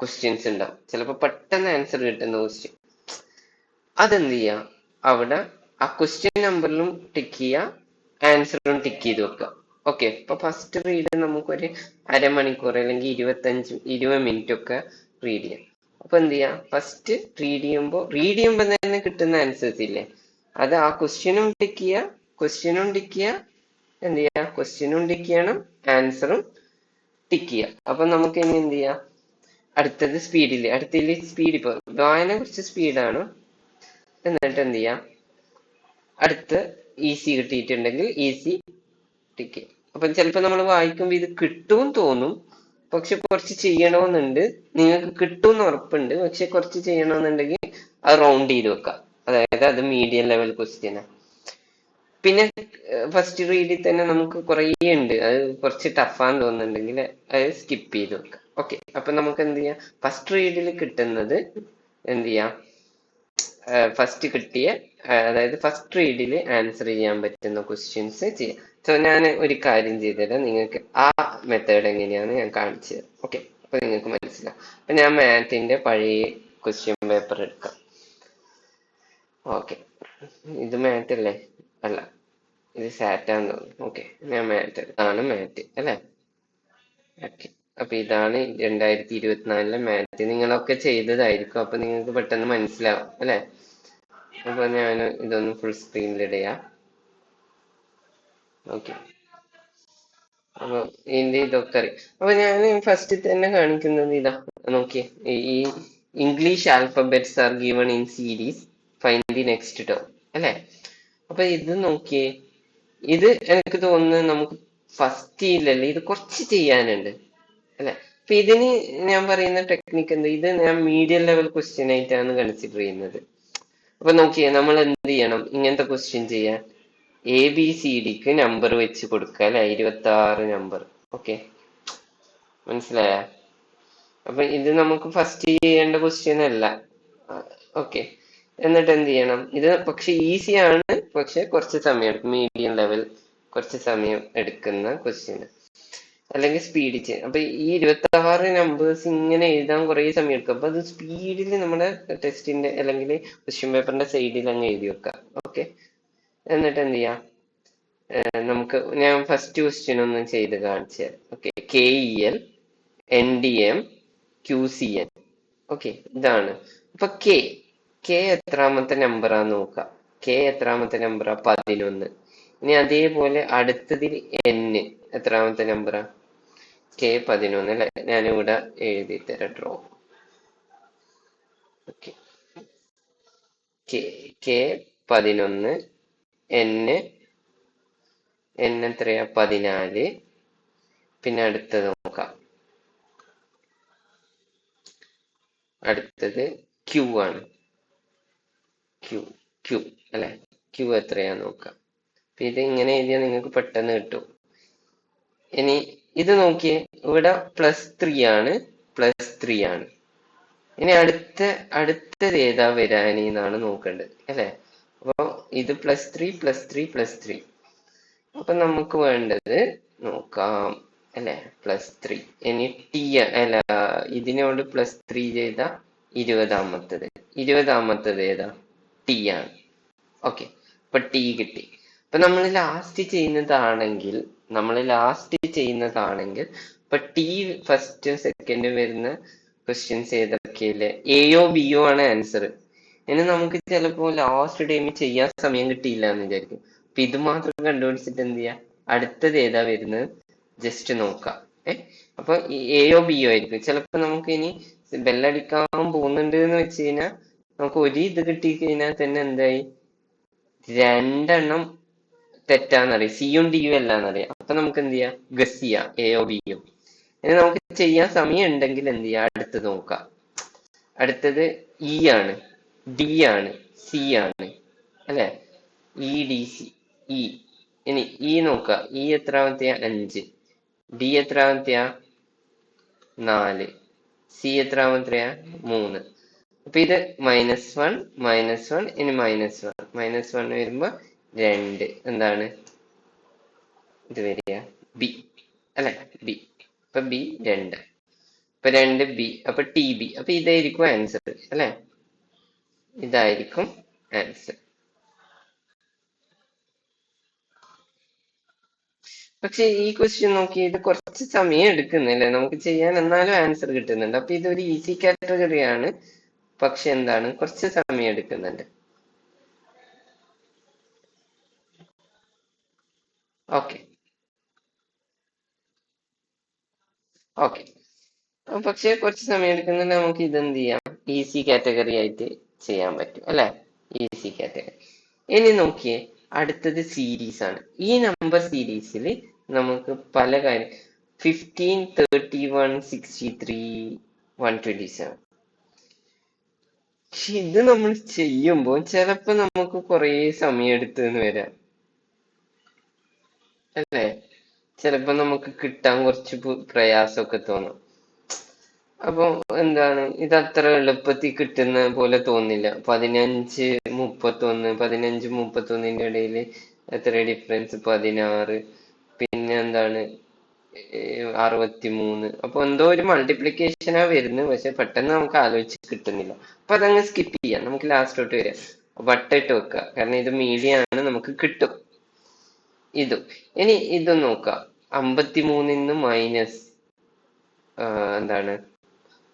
ക്വസ്റ്റ്യൻസ് ഉണ്ടാവും. ചിലപ്പോൾ പെട്ടെന്ന് ആൻസർ കിട്ടുന്ന ക്വസ്റ്റ്യൻ, അതെന്ത് ചെയ്യാം, അവിടെ ആ ക്വസ്റ്റ്യൻ നമ്പറിലും ടിക്ക് ചെയ്യുക, ആൻസറും ടിക്ക് ചെയ്ത് വെക്കുക. ഓക്കെ, ഇപ്പൊ ഫസ്റ്റ് റീഡ് നമുക്കൊരു അരമണിക്കൂർ അല്ലെങ്കിൽ 20 മിനിറ്റ് ഒക്കെ റീഡ് ചെയ്യാം. അപ്പൊ എന്ത് ചെയ്യാം, ഫസ്റ്റ് റീഡ് ചെയ്യുമ്പോൾ തന്നെ കിട്ടുന്ന ആൻസേഴ്സ് ഇല്ലേ, അത് ആ ക്വസ്റ്റ്യനും ടിക്ക് ചെയ്യുക, എന്ത് ചെയ്യുക, ക്വസ്റ്റ്യനും ടിക്ക് ചെയ്യണം, ആൻസറും ടിക്ക് ചെയ്യുക. അപ്പൊ നമുക്ക് ഇനി എന്ത് ചെയ്യാം, അടുത്തതിൽ സ്പീഡ്, ഇപ്പൊ വായന കുറച്ച് സ്പീഡാണ്. എന്നിട്ട് എന്ത് ചെയ്യാം, അടുത്ത് ഈസി കിട്ടിയിട്ടുണ്ടെങ്കിൽ ഈസി ടിക്ക് ചെയ്യാം. അപ്പൊ ചിലപ്പോൾ നമ്മൾ വായിക്കുമ്പോൾ ഇത് കിട്ടും തോന്നും, പക്ഷെ കുറച്ച് ചെയ്യണമെന്നുണ്ട്. നിങ്ങൾക്ക് കിട്ടും ഉറപ്പുണ്ട്, പക്ഷെ കുറച്ച് ചെയ്യണമെന്നുണ്ടെങ്കിൽ അത് റൗണ്ട് ചെയ്ത് വെക്കാം. അതായത് അത് മീഡിയം ലെവൽ ക്വസ്റ്റ്യനാണ്. പിന്നെ ഫസ്റ്റ് റീഡിൽ തന്നെ നമുക്ക് കുറേ ഉണ്ട്, അത് കുറച്ച് ടഫാന്ന് തോന്നുന്നുണ്ടെങ്കിൽ അത് സ്കിപ്പ് ചെയ്ത് വെക്കാം. ഓക്കെ, അപ്പൊ നമുക്ക് എന്ത് ചെയ്യാം, ഫസ്റ്റ് റീഡിൽ കിട്ടുന്നത് എന്ത് ചെയ്യാം, ഫസ്റ്റ് കിട്ടിയ അതായത് ഫസ്റ്റ് റീഡിൽ ആൻസർ ചെയ്യാൻ പറ്റുന്ന ക്വസ്റ്റ്യൻസ് ചെയ്യാം. സോ ഞാൻ ഒരു കാര്യം ചെയ്തുതരാം, നിങ്ങൾക്ക് ആ മെത്തേഡ് എങ്ങനെയാണ് ഞാൻ കാണിച്ചു തരാം. ഓക്കെ, അപ്പൊ നിങ്ങൾക്ക് മനസ്സിലാവും. അപ്പൊ ഞാൻ മാത്തിന്റെ പഴയ ക്വസ്റ്റ്യൻ പേപ്പർ എടുക്കാം. ഓക്കെ, ഇത് മാറ്റ് അല്ലേ? അല്ല, ഇത് സാറ്റാന്ന് തോന്നുന്നു. ഓക്കെ, ഞാൻ മാറ്റ്, ആണ് മാറ്റ് അല്ലേ? ഓക്കെ, അപ്പൊ ഇതാണ് 2024 മാറ്റ്. നിങ്ങളൊക്കെ ചെയ്തതായിരിക്കും, അപ്പൊ നിങ്ങൾക്ക് പെട്ടെന്ന് മനസ്സിലാവും അല്ലെ? അപ്പൊ ഞാൻ ഇതൊന്ന് ഫുൾ സ്ക്രീനിലിടയാ. ഓക്കെ, അപ്പൊ ഇതിന്റെ ഇതൊക്കെ അറിയാം. അപ്പൊ ഞാൻ ഫസ്റ്റ് തന്നെ കാണിക്കുന്നത് ഇതാ, നോക്കിയേ, ഈ English alphabets are given in series, find the next term അല്ലെ? അപ്പൊ ഇത് നോക്കിയേ, ഇത് എനിക്ക് തോന്നുന്നത് നമുക്ക് ഫസ്റ്റ് ഇല്ലല്ലേ, ഇത് കുറച്ച് ചെയ്യാനുണ്ട് അല്ലെ? അപ്പൊ ഇതിന് ഞാൻ പറയുന്ന ടെക്നിക്ക് എന്താ, ഇത് ഞാൻ മീഡിയം ലെവൽ ക്വസ്റ്റ്യൻ ആയിട്ടാണ് കൺസിഡർ ചെയ്യുന്നത്. അപ്പൊ നോക്കിയേ, നമ്മൾ എന്ത് ചെയ്യണം, ഇങ്ങനത്തെ ക്വസ്റ്റ്യൻ ചെയ്യാൻ ABCDക്ക് നമ്പർ വെച്ച് കൊടുക്കുക അല്ലെ, 26 നമ്പർ. ഓക്കെ, മനസ്സിലായ? അപ്പൊ ഇത് നമുക്ക് ഫസ്റ്റ് ചെയ്യേണ്ട ക്വസ്റ്റ്യൻ അല്ല. ഓക്കെ, എന്നിട്ട് എന്ത് ചെയ്യണം, ഇത് പക്ഷെ ഈസിയാണ്, പക്ഷെ കുറച്ച് സമയം എടുക്കും, മീഡിയം ലെവൽ കുറച്ച് സമയം എടുക്കുന്ന ക്വസ്റ്റ്യൻ, അല്ലെങ്കിൽ സ്പീഡ് ചെയ്യാം. അപ്പൊ ഈ 26 നമ്പേഴ്സ് ഇങ്ങനെ എഴുതാൻ കുറെ സമയം എടുക്കും. അപ്പൊ അത് സ്പീഡിൽ നമ്മുടെ ടെസ്റ്റിന്റെ അല്ലെങ്കിൽ ക്വസ്റ്റ്യൻ പേപ്പറിന്റെ സൈഡിൽ അങ്ങ് എഴുതി വെക്കാം. ഓക്കെ, എന്നിട്ട് എന്ത് ചെയ്യാം, ഞാൻ ഫസ്റ്റ് ക്വസ്റ്റ്യൻ ഒന്ന് ചെയ്ത് കാണിച്ചു തരാം. Okay, KEL NDM QCN. Okay, ഇതാണ്. അപ്പൊ കെ എത്രാമത്തെ നമ്പറാന്ന് നോക്കാം. എത്രാമത്തെ നമ്പറാ? 11. ഇനി അതേപോലെ അടുത്തതിൽ N എത്രാമത്തെ നമ്പറാ? K11 അല്ലെ? ഞാനിവിടെ എഴുതി തരാം, ഡ്രോ. ഓക്കെ, K11, N എത്രയാ? 14. പിന്നെ അടുത്തത് നോക്കാം, അടുത്തത് Q ആണ്. Q അല്ലെ? Q എത്രയാ നോക്കാം. ഇത് ഇങ്ങനെ എഴുതിയാൽ നിങ്ങൾക്ക് പെട്ടെന്ന് കിട്ടും. ഇനി ഇത് നോക്കിയേ, ഇവിടെ +3 ആണ്. ഇനി അടുത്തത് ഏതാ വരാനെന്നാണ് നോക്കേണ്ടത് അല്ലെ? അപ്പൊ ഇത് +3. അപ്പൊ നമുക്ക് വേണ്ടത് നോക്കാം അല്ലെ, +3. ഇനി അല്ല, ഇതിനോട് +3 ചെയ്ത 20ാമത്തത് ഏതാ? T ആണ്. ഓക്കെ, അപ്പൊ T കിട്ടി. അപ്പൊ നമ്മൾ ലാസ്റ്റ് ചെയ്യുന്നതാണെങ്കിൽ ഇപ്പൊ T ഫസ്റ്റും സെക്കൻഡും വരുന്ന ക്വസ്റ്റ്യൻസ് ഏതൊക്കെയല്ലേ? എയോ ബിയോ ആണ് ആൻസർ. ഇനി നമുക്ക് ചിലപ്പോ ലാസ്റ്റ് ടൈമിൽ ചെയ്യാൻ സമയം കിട്ടിയില്ല എന്ന് വിചാരിക്കും. അപ്പൊ ഇത് മാത്രം കണ്ടുപിടിച്ചിട്ട് എന്ത് ചെയ്യാ, അടുത്തത് ഏതാ വരുന്നത് ജസ്റ്റ് നോക്കാം. അപ്പൊ എയോ ബിയോ ആയിരിക്കും. ചിലപ്പോ നമുക്ക് ഇനി ബെല്ലടിക്കാൻ പോകുന്നുണ്ട് എന്ന് വെച്ച് കഴിഞ്ഞാൽ നമുക്ക് ഒരു ഇത് കിട്ടിക്കഴിഞ്ഞാൽ തന്നെ എന്തായി, 2 തെറ്റാന്നറിയാം, സിയും ഡിയും അല്ലാന്നറിയാം. അപ്പൊ നമുക്ക് എന്ത് ചെയ്യാം, ഗസ് ചെയ്യാം എയോ ബിയോ. ഇനി നമുക്ക് ചെയ്യാൻ സമയം ഉണ്ടെങ്കിൽ എന്ത് ചെയ്യാം, അടുത്തത് നോക്കാം. അടുത്തത് ആണ്, ഡി ആണ്, സി ആണ് അല്ലെ? DC E. ഇനി നോക്കാം, എത്രാമത്തെയാ? 5. ഡി എത്രാമത്തെയാ? 4. സി എത്രാമത്തെയാ? 3. അപ്പൊ ഇത് -1 ഇനി -1 വരുമ്പോ 2 എന്താണ് ഇത് വരിക ബി അല്ലെ ബി. അപ്പൊ ബി 2. അപ്പൊ 2 ബി അപ്പൊ ടി ബി അപ്പൊ ഇതായിരിക്കും ആൻസർ അല്ലെ, ഇതായിരിക്കും ആൻസർ. പക്ഷെ ഈ ക്വസ്റ്റ്യൻ നോക്കി ഇത് കുറച്ച് സമയം എടുക്കുന്നില്ലേ നമുക്ക് ചെയ്യാൻ, എന്നാലും ആൻസർ കിട്ടുന്നുണ്ട്. അപ്പൊ ഇതൊരു ഈസി കാറ്റഗറിയാണ്, പക്ഷെ എന്താണ് കുറച്ച് സമയം എടുക്കുന്നുണ്ട്. ഓക്കെ ഓക്കെ പക്ഷെ കുറച്ച് സമയം എടുക്കുന്നുണ്ട്, നമുക്ക് ഇതെന്ത് ചെയ്യാം, ഈസി കാറ്റഗറി ആയിട്ട് ചെയ്യാൻ പറ്റും അല്ലെ, ഈസി കാറ്റഗറി. ഇനി നോക്കിയേ, അടുത്തത് സീരീസ് ആണ്. ഈ നമ്പർ സീരീസിൽ നമുക്ക് പല കാര്യം 15, 31, 63, 127. പക്ഷെ ഇത് നമ്മൾ ചെയ്യുമ്പോൾ ചിലപ്പോ നമുക്ക് കുറേ സമയം എടുത്തെന്ന് വരാം അല്ലേ, ചിലപ്പോ നമുക്ക് കിട്ടാൻ കുറച്ച് പ്രയാസമൊക്കെ തോന്നും. അപ്പൊ എന്താണ് ഇത് അത്ര എളുപ്പത്തിൽ കിട്ടുന്ന പോലെ തോന്നില്ല. 15, 31 ഇടയിൽ എത്ര ഡിഫറൻസ്, 16, പിന്നെ എന്താണ് 63. അപ്പൊ എന്തോ ഒരു മൾട്ടിപ്ലിക്കേഷനാ വരുന്നത്, പക്ഷെ പെട്ടെന്ന് നമുക്ക് ആലോചിച്ച് കിട്ടുന്നില്ല. അപ്പൊ അതങ്ങ് സ്കിപ്പ് ചെയ്യാം, നമുക്ക് ലാസ്റ്റോട്ട് വരാം. വട്ടമിട്ട് വെക്കുക, കാരണം ഇത് മീഡിയം ആണ്, നമുക്ക് കിട്ടും ഇതും. ഇനി ഇതും നോക്കാം. 53 മൈനസ് എന്താണ്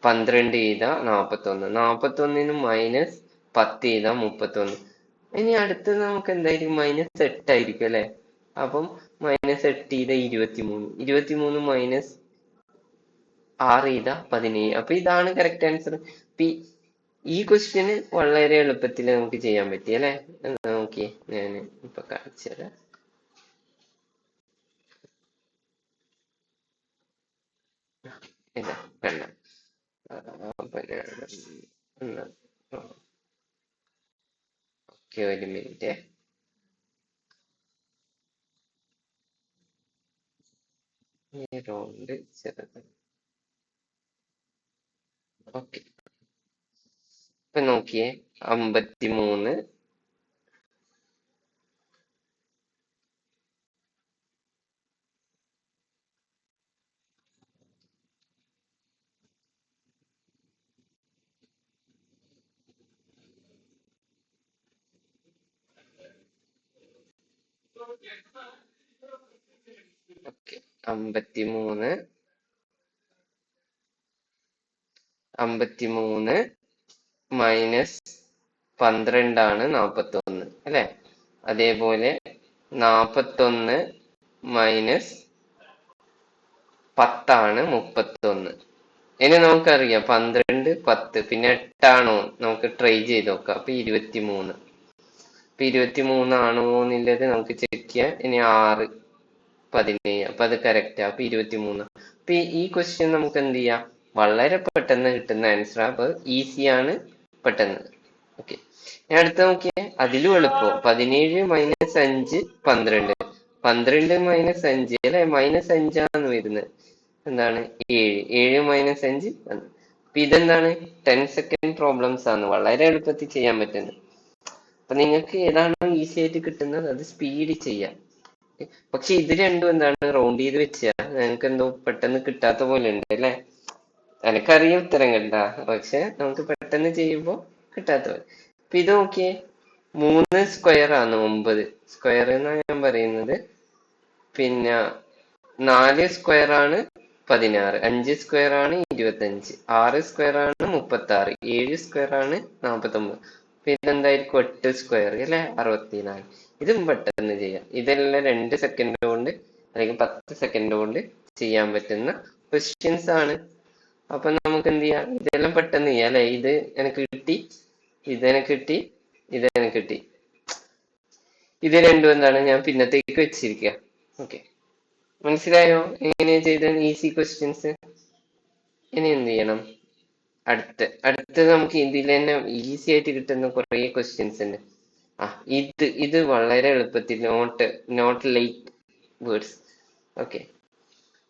12 ചെയ്താ 41, 41 -10 ചെയ്താ 31. ഇനി അടുത്തത് നമുക്ക് എന്തായിരിക്കും, -8 ആയിരിക്കും അല്ലെ. അപ്പം -8 ചെയ്ത 23, 23 -6 ചെയ്ത 17. അപ്പൊ ഇതാണ് കറക്റ്റ് ആൻസർ. ഈ ക്വസ്റ്റ്യന് വളരെ എളുപ്പത്തിൽ നമുക്ക് ചെയ്യാൻ പറ്റി അല്ലെ. നോക്കിയേ, ഞാൻ ഇപ്പൊ കാണിച്ചു തരാം. ഇതാ കണ്ട. ഓക്കെ, ഒരു മിനിറ്റ്. റൗണ്ട് ചെറുത്. ഓക്കെ, ഇപ്പൊ നോക്കിയേ, 53, ഓക്കെ 53, 53 -12 41 അല്ലെ. അതേപോലെ 41 -10 31. ഇനി നമുക്കറിയാം 12, 10 പിന്നെ 8 നമുക്ക് ട്രൈ ചെയ്ത് നോക്കാം. അപ്പൊ 23. അപ്പൊ 23 എന്നുള്ളത് നമുക്ക് ചെക്ക് ചെയ്യാം. ഇനി 6, 17, അപ്പൊ അത് കറക്റ്റ്. അപ്പൊ 23. അപ്പൊ ഈ ക്വസ്റ്റ്യൻ നമുക്ക് എന്ത് ചെയ്യാം, വളരെ പെട്ടെന്ന് കിട്ടുന്ന ആൻസർ. അപ്പൊ ഈസിയാണ്, പെട്ടെന്ന്. ഓക്കെ, ഞാൻ അടുത്ത നോക്കിയേ, അതിലും എളുപ്പം. 17 -5 12, 12 -5 അല്ലെ, -5 വരുന്നത്. എന്താണ് 7, 7 -5 അപ്പൊ ഇതെന്താണ് 10 സെക്കൻഡ് പ്രോബ്ലംസ് ആണ്, വളരെ എളുപ്പത്തിൽ ചെയ്യാൻ പറ്റുന്നത്. അപ്പൊ നിങ്ങൾക്ക് ഏതാണോ ഈസി ആയിട്ട് കിട്ടുന്നത് അത് സ്പീഡ് ചെയ്യാം. പക്ഷെ ഇത് രണ്ടും എന്താണ് റൗണ്ട് ചെയ്ത് വെച്ചാ ഞങ്ങൾക്ക് എന്തോ പെട്ടെന്ന് കിട്ടാത്ത പോലെ ഉണ്ട് അല്ലെ. എനക്കറിയാം ഉത്തരം കണ്ടാ, പക്ഷെ നമുക്ക് പെട്ടെന്ന് ചെയ്യുമ്പോ കിട്ടാത്ത പോലെ. അപ്പൊ ഇത് നോക്കിയേ, 3 സ്ക്വയർ ആണ് 9 സ്ക്വയർ എന്നാ ഞാൻ പറയുന്നത്. പിന്നെ 4 സ്ക്വയർ ആണ് 16, 5 സ്ക്വയർ ആണ് 25, 6 സ്ക്വയർ ആണ് 36, 7 സ്ക്വയർ ആണ് 49. അപ്പൊ ഇതെന്തായിരിക്കും 8 സ്ക്വയർ അല്ലെ 64. ഇതും പെട്ടെന്ന് ചെയ്യാം. ഇതെല്ലാം 2 സെക്കൻഡ് കൊണ്ട് അല്ലെങ്കിൽ 10 സെക്കൻഡ് കൊണ്ട് ചെയ്യാൻ പറ്റുന്ന ക്വസ്റ്റ്യൻസ് ആണ്. അപ്പൊ നമുക്ക് എന്ത് ചെയ്യാം, ഇതെല്ലാം പെട്ടെന്ന് ചെയ്യാം അല്ലെ. ഇത് എനിക്ക് കിട്ടി, ഇതെനിക്ക് കിട്ടി, ഇതെനിക്ക് കിട്ടി. ഇത് രണ്ടും എന്താണ് ഞാൻ പിന്നത്തേക്ക് വെച്ചിരിക്കുക. ഓക്കെ, മനസ്സിലായോ എങ്ങനെയാ ചെയ്ത ഈസി ക്വസ്റ്റ്യൻസ്. ഇനി എന്ത് ചെയ്യണം, അടുത്ത നമുക്ക് ഇതിൽ തന്നെ ഈസി ആയിട്ട് കിട്ടുന്ന കുറെ ക്വസ്റ്റ്യൻസ് ഉണ്ട്. ആ ഇത് വളരെ എളുപ്പത്തിൽ നോട്ട് ലൈറ്റ് വേർഡ്സ്. ഓക്കെ,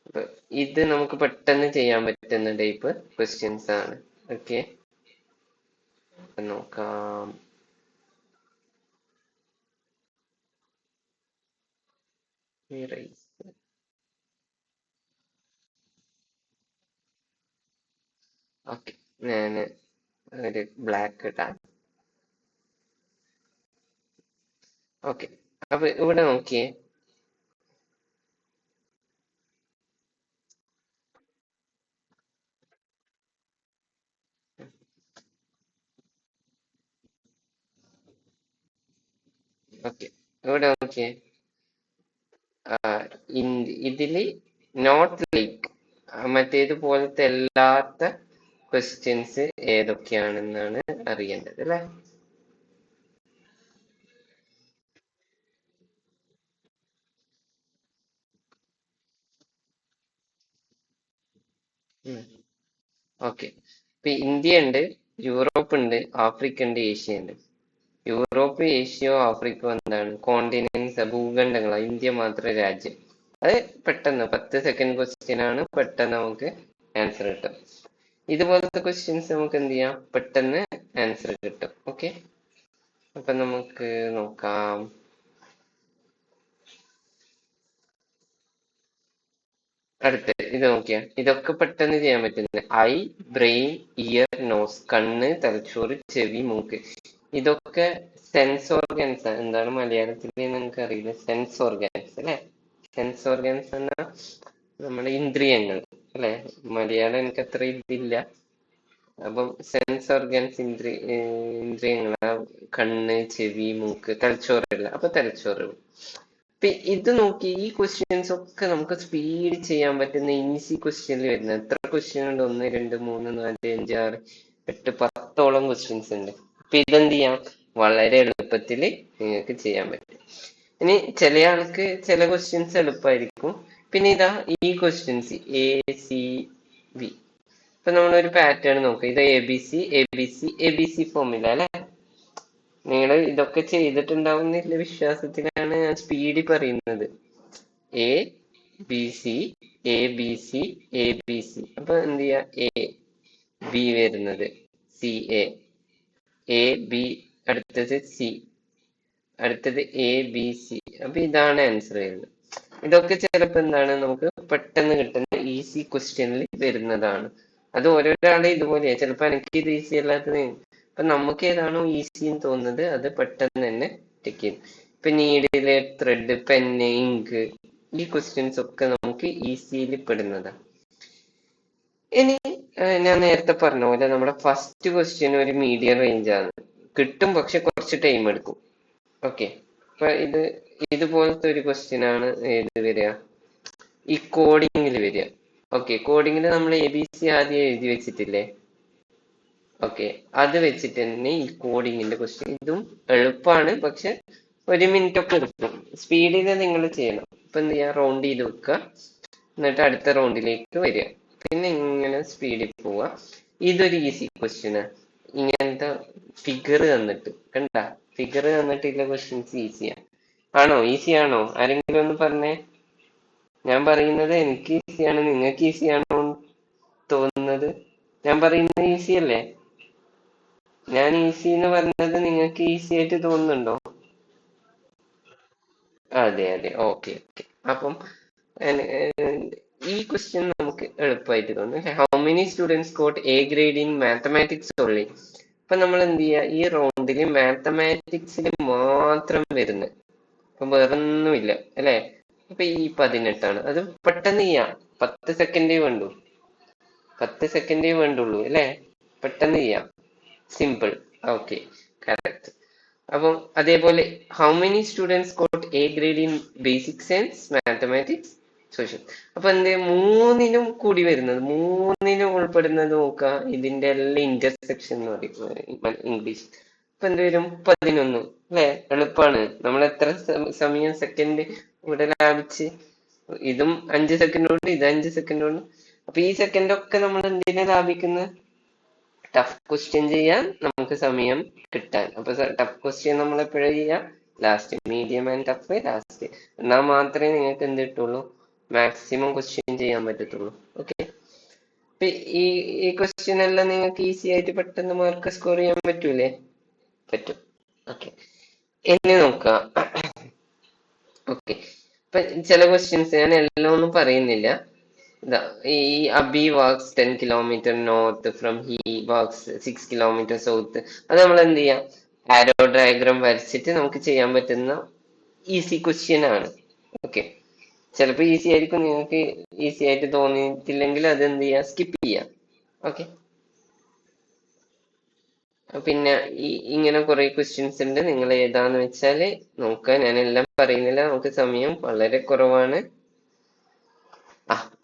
അപ്പൊ ഇത് നമുക്ക് പെട്ടെന്ന് ചെയ്യാൻ പറ്റുന്ന ടൈപ്പ് ക്വസ്റ്റ്യൻസ് ആണ്. ഓക്കെ, നോക്കാം. ഓക്കെ, ഞാൻ ഒരു ബ്ലാക്ക് ഇടാം. ഓക്കെ, അപ്പൊ ഇവിടെ നോക്കിയേ. ഓക്കെ, ഇവിടെ നോക്കിയേ. ഇതില് നോട്ട് ലൈക്ക് മറ്റേതുപോലത്തെ അല്ലാത്ത ക്വസ്റ്റ്യൻസ് ഏതൊക്കെയാണെന്നാണ് അറിയേണ്ടത് അല്ലെ? ഓക്കെ, ഇപ്പൊ ഇന്ത്യ ഉണ്ട്, യൂറോപ്പ് ഉണ്ട്, ആഫ്രിക്ക ഉണ്ട്, ഏഷ്യ ഉണ്ട്. യൂറോപ്പ്, ഏഷ്യ, ആഫ്രിക്ക എന്താണ് കോണ്ടിനെന്റ്സ്, ഭൂഖണ്ഡങ്ങളാണ്. ഇന്ത്യ മാത്രം രാജ്യം. അത് പെട്ടെന്ന് 10 സെക്കൻഡ് ക്വസ്റ്റ്യൻ ആണ്, പെട്ടെന്ന് നമുക്ക് ആൻസർ കിട്ടും. ഇതുപോലത്തെ ക്വസ്റ്റ്യൻസ് നമുക്ക് എന്ത് ചെയ്യാം, പെട്ടെന്ന് ആൻസർ കിട്ടും. ഓക്കെ, അപ്പൊ നമുക്ക് നോക്കാം. അടുത്ത ഇത് നോക്കിയാ, ഇതൊക്കെ പെട്ടെന്ന് ചെയ്യാൻ പറ്റുന്നത്. ഐ, ബ്രെയിൻ, ഇയർ, നോസ്, കണ്ണ്, തലച്ചോറ്, ചെവി, മൂക്ക്. ഇതൊക്കെ സെൻസ് ഓർഗൻസ്. എന്താണ് മലയാളത്തിൽ നിങ്ങൾക്ക് അറിയില്ല? സെൻസ് ഓർഗൻസ് അല്ലെ? സെൻസ് ഓർഗൻസ് എന്നാ നമ്മുടെ ഇന്ദ്രിയങ്ങൾ അല്ലെ? മലയാളം എനിക്ക് അത്ര ഇതില്ല. അപ്പം സെൻസ് ഓർഗൻസ് ഇന്ദ്രിയങ്ങളാ കണ്ണ്, ചെവി, മൂക്ക്, തലച്ചോറല്ല. അപ്പൊ തലച്ചോറ്. ഇത് നോക്കി, ഈ ക്വസ്റ്റ്യൻസ് ഒക്കെ നമുക്ക് സ്പീഡ് ചെയ്യാൻ പറ്റുന്ന ഈസി ക്വസ്റ്റ്യനിൽ വരുന്നത്. എത്ര ക്വസ്റ്റ്യൻ ഉണ്ട്? 1, 2, 3, 4, 5, 6, 8, 10ഓളം ക്വസ്റ്റ്യൻസ് ഉണ്ട്. അപ്പൊ ഇതെന്ത് ചെയ്യാം, വളരെ എളുപ്പത്തിൽ നിങ്ങൾക്ക് ചെയ്യാൻ പറ്റും. ഇനി ചില ആൾക്ക് ചില ക്വസ്റ്റ്യൻസ് എളുപ്പമായിരിക്കും. പിന്നെ ഇതാ ഈ ക്വസ്റ്റ്യൻസ് ACB. ഇപ്പൊ നമ്മളൊരു പാറ്റേൺ നോക്കുക. ഇത് ABC ഫോമില അല്ലെ? നിങ്ങൾ ഇതൊക്കെ ചെയ്തിട്ടുണ്ടാവുന്നില്ല വിശ്വാസത്തിലാണ് ഞാൻ സ്പീഡിൽ പറയുന്നത്. ABC, ABC, ABC. അപ്പൊ എന്ത് ചെയ്യാ, AB വരുന്നത്, CA, AB, അടുത്തത് C, അടുത്തത് ABC. അപ്പൊ ഇതാണ് ആൻസർ വരുന്നത്. ഇതൊക്കെ ചിലപ്പോ എന്താണ് നമുക്ക് പെട്ടെന്ന് കിട്ടുന്ന ഈസി ക്വസ്റ്റ്യനിൽ വരുന്നതാണ്. അത് ഓരോരാളെ ഇതുപോലെയാ. ചിലപ്പോ എനിക്ക് ഇത് ഈസി അല്ലാത്തത്. അപ്പൊ നമുക്ക് ഏതാണോ ഈസി എന്ന് തോന്നുന്നത് അത് പെട്ടെന്ന് തന്നെ ടിക്ക് ചെയ്യും. ഇപ്പൊ നീഡില്, ത്രെഡ്, പെന്ന്, ഇങ്ക്, ഈ ക്വസ്റ്റ്യൻസ് ഒക്കെ നമുക്ക് ഈസിയിൽ പെടുന്നതാണ്. ഇനി ഞാൻ നേരത്തെ പറഞ്ഞ പോലെ നമ്മുടെ ഫസ്റ്റ് ക്വസ്റ്റ്യൻ ഒരു മീഡിയം റേഞ്ച് ആണ്. കിട്ടും, പക്ഷെ കുറച്ച് ടൈം എടുക്കും. ഓക്കെ, അപ്പൊ ഇതുപോലത്തെ ഒരു ക്വസ്റ്റ്യൻ ആണ് ഏത് വരിക, ഈ കോഡിങ്ങിൽ വരിക. ഓക്കെ, കോഡിങ്ങിൽ നമ്മൾ ABC ആദ്യം എഴുതി വെച്ചിട്ടില്ലേ? ഓക്കെ, അത് വെച്ചിട്ട് തന്നെ ഈ കോഡിങ്ങിന്റെ ക്വസ്റ്റ്യൻ. ഇതും എളുപ്പമാണ്, പക്ഷെ 1 മിനിറ്റ് ഒക്കെ എടുക്കും. സ്പീഡിൽ നിങ്ങൾ ചെയ്യണം. ഇപ്പൊ എന്ത് ചെയ്യാ, റൗണ്ട് ചെയ്ത് വെക്കുക, എന്നിട്ട് അടുത്ത റൗണ്ടിലേക്ക് വരിക, പിന്നെ ഇങ്ങനെ സ്പീഡിൽ പോവുക. ഇതൊരു ഈസി ക്വസ്റ്റ്യനാ. ഇങ്ങനത്തെ ഫിഗർ തന്നിട്ട് കണ്ട, ഫിഗർ തന്നിട്ടുള്ള ക്വസ്റ്റ്യൻസ് ഈസിയാ. ആണോ? ഈസി ആണോ? ആരെങ്കിലും ഒന്ന് പറഞ്ഞേ. ഞാൻ പറയുന്നത് എനിക്ക് ഈസിയാണ്, നിങ്ങൾക്ക് ഈസിയാണോ തോന്നുന്നത്? ഞാൻ പറയുന്നത് ഈസി അല്ലേ? ഞാൻ ഈസി എന്ന് പറഞ്ഞത് നിങ്ങൾക്ക് ഈസി ആയിട്ട് തോന്നുന്നുണ്ടോ? അതെ അതെ, ഓക്കെ ഓക്കെ. അപ്പം ഈ ക്വസ്റ്റ്യൻ നമുക്ക് എളുപ്പമായിട്ട് തോന്നും. How many students got A grade in mathematics only? അപ്പൊ നമ്മൾ എന്ത് ചെയ്യുക, ഈ റൗണ്ടിൽ മാത്തമാറ്റിക്സിൽ മാത്രം വരുന്നത്, അപ്പൊ വേറൊന്നുമില്ല അല്ലെ? അപ്പൊ ഈ 18 അത് പെട്ടെന്ന് ചെയ്യാം. 10 സെക്കൻഡേ വേണ്ടു, 10 സെക്കൻഡേ വേണ്ടുള്ളൂ അല്ലെ? പെട്ടെന്ന് ചെയ്യാം, സിമ്പിൾ. Okay, correct. അപ്പം അതേപോലെ how many students got A grade in basic science, mathematics, social? അപ്പൊ എന്ത്, മൂന്നിനും കൂടി വരുന്നത്, മൂന്നിനും ഉൾപ്പെടുന്നത് നോക്കുക. ഇതിന്റെ എല്ലാം ഇന്റർസെക്ഷൻ എന്ന് പറയും ഇംഗ്ലീഷ്. അപ്പൊ എന്ത് വരും, 11 അല്ലെ? എളുപ്പമാണ്. നമ്മൾ എത്ര സമയം, സെക്കൻഡ് ഇവിടെ ലാഭിച്ച്. ഇതും 5 സെക്കൻഡ് കൊണ്ട്, ഇത് 5 സെക്കൻഡ് കൊണ്ട്. അപ്പൊ ഈ സെക്കൻഡ് ഒക്കെ നമ്മൾ എന്തിനാ ലാഭിക്കുന്നത്? ടഫ് ക്വസ്റ്റ്യൻ ചെയ്യാൻ നമുക്ക് സമയം കിട്ടാൻ. അപ്പൊ ടഫ് ക്വസ്റ്റ്യൻ നമ്മൾ എപ്പോഴും ചെയ്യാം, last. Medium and tough last. എന്നാൽ മാത്രമേ നിങ്ങൾക്ക് എന്ത് കിട്ടുള്ളൂ, മാക്സിമം ക്വസ്റ്റ്യൻ ചെയ്യാൻ പറ്റത്തുള്ളൂ. ഓക്കെ, ഇപ്പൊ ഈ ഈ ക്വസ്റ്റ്യൻ എല്ലാം നിങ്ങൾക്ക് ഈസി ആയിട്ട് പെട്ടെന്ന് മാർക്ക് സ്കോർ ചെയ്യാൻ പറ്റൂലേ? പറ്റും. ഓക്കെ, ഇനി നോക്കാം. ഓക്കെ, ഇപ്പൊ ചില ക്വസ്റ്റ്യൻസ് ഞാൻ എല്ലാം ഒന്നും പറയുന്നില്ല. ഈ Abi walks 10 kilometre north from he walks 6 kilometre south. അത് നമ്മൾ എന്ത് ചെയ്യാം, ആരോ ഡയഗ്രാം വരച്ചിട്ട് നമുക്ക് ചെയ്യാൻ പറ്റുന്ന ഈസി ക്വസ്റ്റ്യൻ ആണ്. ഓക്കെ, ചിലപ്പോൾ ഈസി ആയിരിക്കും, നിങ്ങൾക്ക് ഈസി ആയിട്ട് തോന്നിയിട്ടില്ലെങ്കിൽ അത് എന്ത് ചെയ്യാം, സ്കിപ്പ് ചെയ്യാം. ഓക്കെ, പിന്നെ ഇങ്ങനെ കുറെ ക്വസ്റ്റ്യൻസ് ഉണ്ട്. നിങ്ങൾ ഏതാന്ന് വെച്ചാല് നോക്കുക. ഞാൻ എല്ലാം പറയുന്നില്ല, നമുക്ക് സമയം വളരെ കുറവാണ്.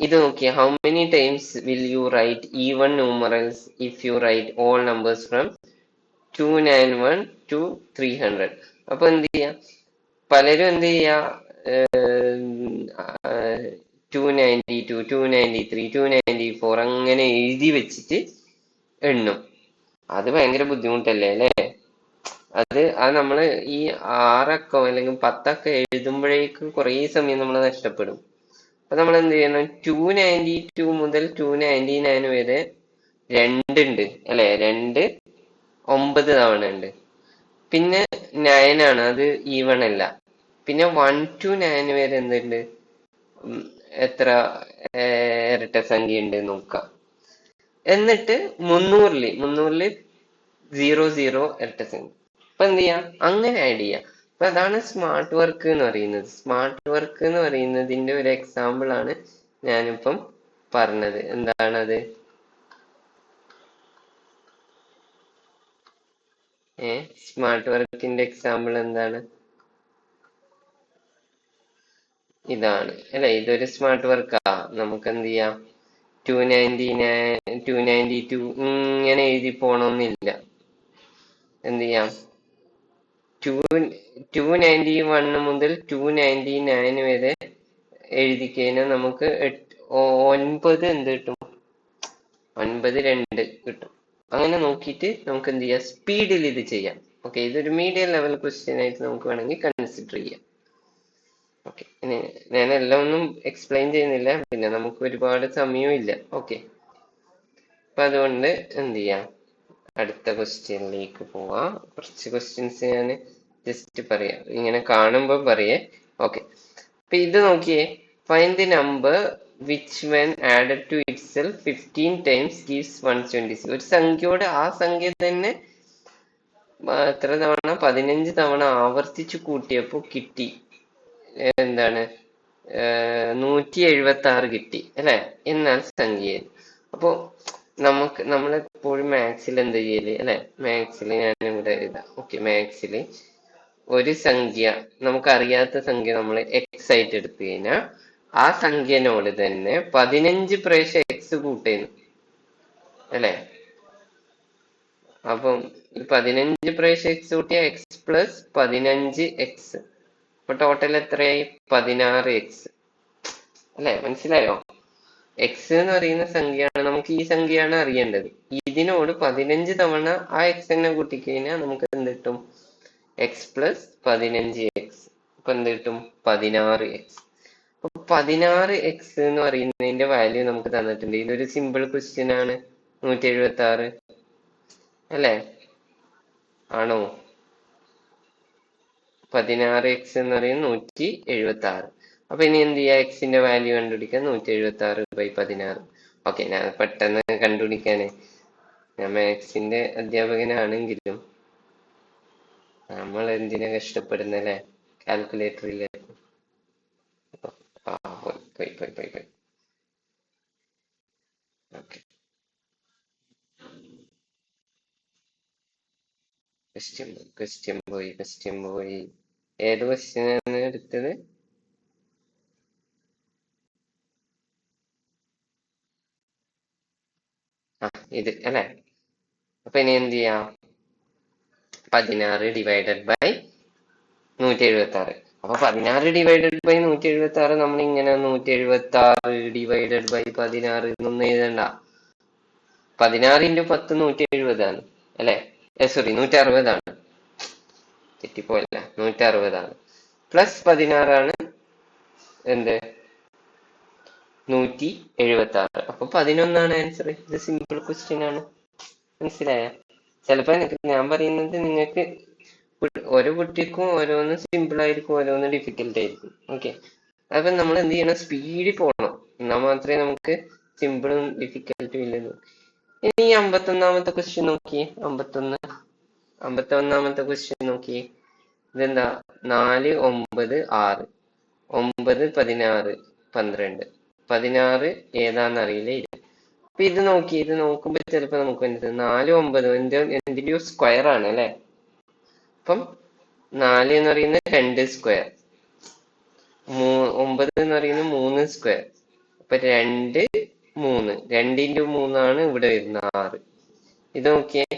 ഇത് നോക്കിയ, how many times will you write even numerals if you write all numbers from 291 to 300? അപ്പൊ എന്ത് ചെയ്യാ, പലരും എന്ത് ചെയ്യാ, 292, 293, 294 അങ്ങനെ എഴുതി വെച്ചിട്ട് എണ്ണും. അത് ഭയങ്കര ബുദ്ധിമുട്ടല്ലേ അല്ലേ? അത് നമ്മള് ഈ 6 അക്കം അല്ലെങ്കിൽ 10 അക്കം എഴുതുമ്പോഴേക്കും കുറേ സമയം നമ്മൾ നഷ്ടപ്പെടും. അപ്പൊ നമ്മൾ എന്ത് ചെയ്യണം, 292 മുതൽ 299 വരെ 2 ഉണ്ട് അല്ലെ, 9 തവണ ഉണ്ട്. പിന്നെ 9 ആണ്, അത് ഈവൺ അല്ല. പിന്നെ 1 to 9 വരെ എന്തുണ്ട്, എത്ര ഇരട്ട സംഖ്യ ഉണ്ട് നോക്കാം. എന്നിട്ട് 300 00 ഇരട്ട സംഖ്യ. അപ്പൊ എന്ത് ചെയ്യാം, അങ്ങനെ ആഡ് ചെയ്യാം. അപ്പൊ അതാണ് സ്മാർട്ട് വർക്ക് എന്ന് പറയുന്നത്. സ്മാർട്ട് വർക്ക് എന്ന് പറയുന്നതിന്റെ ഒരു എക്സാമ്പിൾ ആണ് ഞാനിപ്പം പറഞ്ഞത്. എന്താണത്? സ്മാർട്ട് വർക്കിന്റെ എക്സാമ്പിൾ എന്താണ്? ഇതാണ് അല്ലെ, ഇതൊരു സ്മാർട്ട് വർക്കാ. നമുക്ക് എന്ത് ചെയ്യാം, 292 ഇങ്ങനെ എഴുതി പോണമെന്നില്ല. എന്ത് ചെയ്യാം, 291 മുതൽ 299 വരെ എഴുതി കഴിഞ്ഞാൽ നമുക്ക് 9 എന്ത് കിട്ടും, 92 കിട്ടും. അങ്ങനെ നോക്കിയിട്ട് നമുക്ക് എന്ത് ചെയ്യാം, സ്പീഡിൽ ഇത് ചെയ്യാം. ഓക്കെ, ഇതൊരു മീഡിയം ലെവൽ ക്വസ്റ്റ്യൻ ആയിട്ട് നമുക്ക് വേണമെങ്കിൽ കൺസിഡർ ചെയ്യാം. ഓക്കെ, ഇനി ഞാൻ എല്ലാം ഒന്നും എക്സ്പ്ലെയിൻ ചെയ്യുന്നില്ല, പിന്നെ നമുക്ക് ഒരുപാട് സമയവും ഇല്ല. ഓക്കെ, അപ്പൊ അതുകൊണ്ട് എന്ത് ചെയ്യാം, അടുത്ത ക്വസ്റ്റ്യനിലേക്ക് പോവാം. കുറച്ച് ക്വസ്റ്റ്യൻസ് ഞാൻ ജസ്റ്റ് പറയാം, ഇങ്ങനെ കാണുമ്പോൾ പറയേ. ഓക്കെ, അപ്പൊ ഇത് നോക്കിയേ, find the number which when added to itself 15 times gives 126. ഒരു സംഖ്യയോട് ആ സംഖ്യ തന്നെ എത്ര തവണ, 15 തവണ ആവർത്തിച്ചു കൂട്ടിയപ്പോൾ കിട്ടി എന്താണ്, 176 കിട്ടി അല്ലെ, എന്നാൽ സംഖ്യ. അപ്പോ നമ്മളെപ്പോഴും മാത്സിൽ എന്താ ചെയ്യല് അല്ലെ, മാത്സിൽ ഞാൻ ഇവിടെ എഴുതാം. ഓക്കെ, മാത്സിൽ ഒരു സംഖ്യ, നമുക്കറിയാത്ത സംഖ്യ നമ്മൾ എക്സ് ആയിട്ട് എടുത്തു കഴിഞ്ഞാൽ ആ സംഖ്യനോട് തന്നെ 15 പ്രാവശ്യം എക്സ് കൂട്ടുന്നു അല്ലെ. അപ്പം 15 പ്രാവശ്യം എക്സ് കൂട്ടിയ എക്സ് പ്ലസ് 15x. അപ്പൊ ടോട്ടൽ എത്രയായി, 16x അല്ലെ. മനസ്സിലായോ? എക്സ് എന്ന് പറയുന്ന സംഖ്യയാണ്, നമുക്ക് ഈ സംഖ്യയാണ് അറിയേണ്ടത്. ഇതിനോട് 15 തവണ ആ എക്സ് തന്നെ കൂട്ടിക്കഴിഞ്ഞാൽ നമുക്ക് എന്ത് കിട്ടും, എക്സ് പ്ലസ് 15x. അപ്പൊ എന്ത് കിട്ടും, 16x. അപ്പൊ 16x എന്ന് പറയുന്നതിന്റെ വാല്യൂ നമുക്ക് തന്നിട്ടുണ്ട്. ഇതൊരു സിമ്പിൾ ക്വസ്റ്റ്യൻ ആണ്, 176 അല്ലെ, ആണോ? 16x എന്ന് പറയുന്നത് 176. അപ്പൊ ഇനി എന്ത് ചെയ്യാ, എക്സിന്റെ വാല്യൂ കണ്ടുപിടിക്കാൻ 176/16. ഓക്കെ, ഞാൻ പെട്ടെന്ന് കണ്ടുപിടിക്കാനേ, ഞാൻ മാത്സിന്റെ അധ്യാപകനാണെങ്കിലും നമ്മൾ എന്തിനാ കഷ്ടപ്പെടുന്നല്ലേ, കാൽക്കുലേറ്ററില്. പോയി. ഓക്കെ, ക്വസ്റ്റ്യൻ പോയി. ഏത് ക്വസ്റ്റ്യൻ ആണ് എടുത്തത്? ഇത് അല്ലെ. അപ്പൊ ഇനി എന്ത് ചെയ്യാം, 16 ഡിവൈഡഡ് ബൈ 176. അപ്പൊ 16 ഡിവൈഡഡ് ബൈ 176 നമ്മൾ ഇങ്ങനെ 176 ഡിവൈഡഡ് ബൈ 16 എന്നൊന്നും എഴുതണ്ട. 16 × 10 170 ആണ് അല്ലെ, സോറി 160 ആണ്, തെറ്റിപ്പോയല്ല, 160 ആണ്. പ്ലസ് 16 ആണ് എന്ത്, 176. അപ്പൊ 11 ആൻസർ. ഇത് സിമ്പിൾ ക്വസ്റ്റ്യൻ ആണ്. മനസ്സിലായ? ചിലപ്പോ ഞാൻ പറയുന്നത് നിങ്ങൾക്ക് ഓരോ കുട്ടിക്കും ഓരോന്ന് സിമ്പിൾ ആയിരിക്കും, ഓരോന്ന് ഡിഫിക്കൽട്ട് ആയിരിക്കും. ഓക്കെ, അപ്പൊ നമ്മൾ എന്ത് ചെയ്യണം? സ്പീഡിൽ പോകണം, എന്നാൽ മാത്രമേ നമുക്ക് സിമ്പിളും ഡിഫിക്കൽട്ടും ഇല്ലെന്ന്. ഇനി 51ാമത്തെ ക്വസ്റ്റ്യൻ നോക്കിയേ. 51ാമത്തെ ക്വസ്റ്റ്യൻ നോക്കിയേ. ഇതെന്താ? 4, 9, 6. 9, 16, 12. 16 ഏതാന്നറിയില്ല. അപ്പൊ ഇത് നോക്കി, ഇത് നോക്കുമ്പോ ചിലപ്പോ നമുക്ക് 4, 9 എന്തിന്റെയോ സ്ക്വയർ ആണ് അല്ലെ. അപ്പം 4 എന്ന് പറയുന്നത് 2 സ്ക്വയർ, 9 എന്ന് പറയുന്നത് 3 സ്ക്വയർ. അപ്പൊ 2, 3, 2 × 3 ആണ് ഇവിടെ വരുന്നത് 6. ഇത് നോക്കിയേ,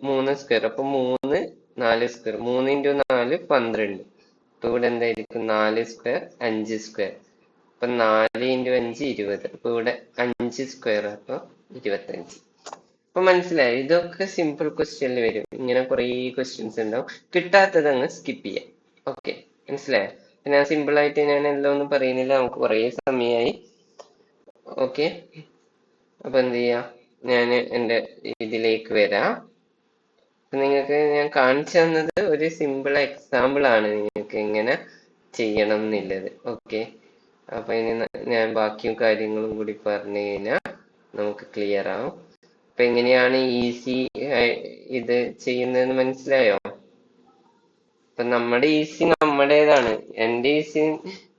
3 സ്ക്വയർ. അപ്പൊ 3, 4 സ്ക്വയർ. 3 × 4 12. അപ്പൊ ഇവിടെ എന്തായിരിക്കും? 4 സ്ക്വയർ, 5 സ്ക്വയർ. അപ്പൊ 4 × 5 20. അപ്പൊ ഇവിടെ 5 സ്ക്വയർ, അപ്പൊ 25. അപ്പൊ മനസ്സിലായി? ഇതൊക്കെ സിമ്പിൾ ക്വസ്റ്റ്യനിൽ വരും. ഇങ്ങനെ കുറെ ക്വസ്റ്റ്യൻസ് ഉണ്ടാവും. കിട്ടാത്തത് അങ്ങ് സ്കിപ്പ് ചെയ്യാം. ഓക്കെ, മനസ്സിലായോ? ഞാൻ സിമ്പിൾ ആയിട്ട് ഞാൻ എല്ലാം ഒന്നും പറയുന്നില്ല, നമുക്ക് കുറെ സമയമായി. ഓക്കെ, അപ്പൊ എന്ത് ചെയ്യാം, ഞാൻ എൻ്റെ ഇതിലേക്ക് വരാം. നിങ്ങൾക്ക് ഞാൻ കാണിച്ചു തന്നത് ഒരു സിമ്പിൾ എക്സാമ്പിൾ ആണ്, നിങ്ങൾക്ക് എങ്ങനെ ചെയ്യണം എന്നുള്ളത്. ഓക്കെ, അപ്പൊ ഇനി ഞാൻ ബാക്കിയും കാര്യങ്ങളും കൂടി പറഞ്ഞു കഴിഞ്ഞാൽ നമുക്ക് ക്ലിയർ ആവും. അപ്പൊ എങ്ങനെയാണ് ഈസി ഇത് ചെയ്യുന്നതെന്ന് മനസ്സിലായോ? അപ്പൊ നമ്മുടെ ഈസി നമ്മുടേതാണ്, എന്റെ ഈസി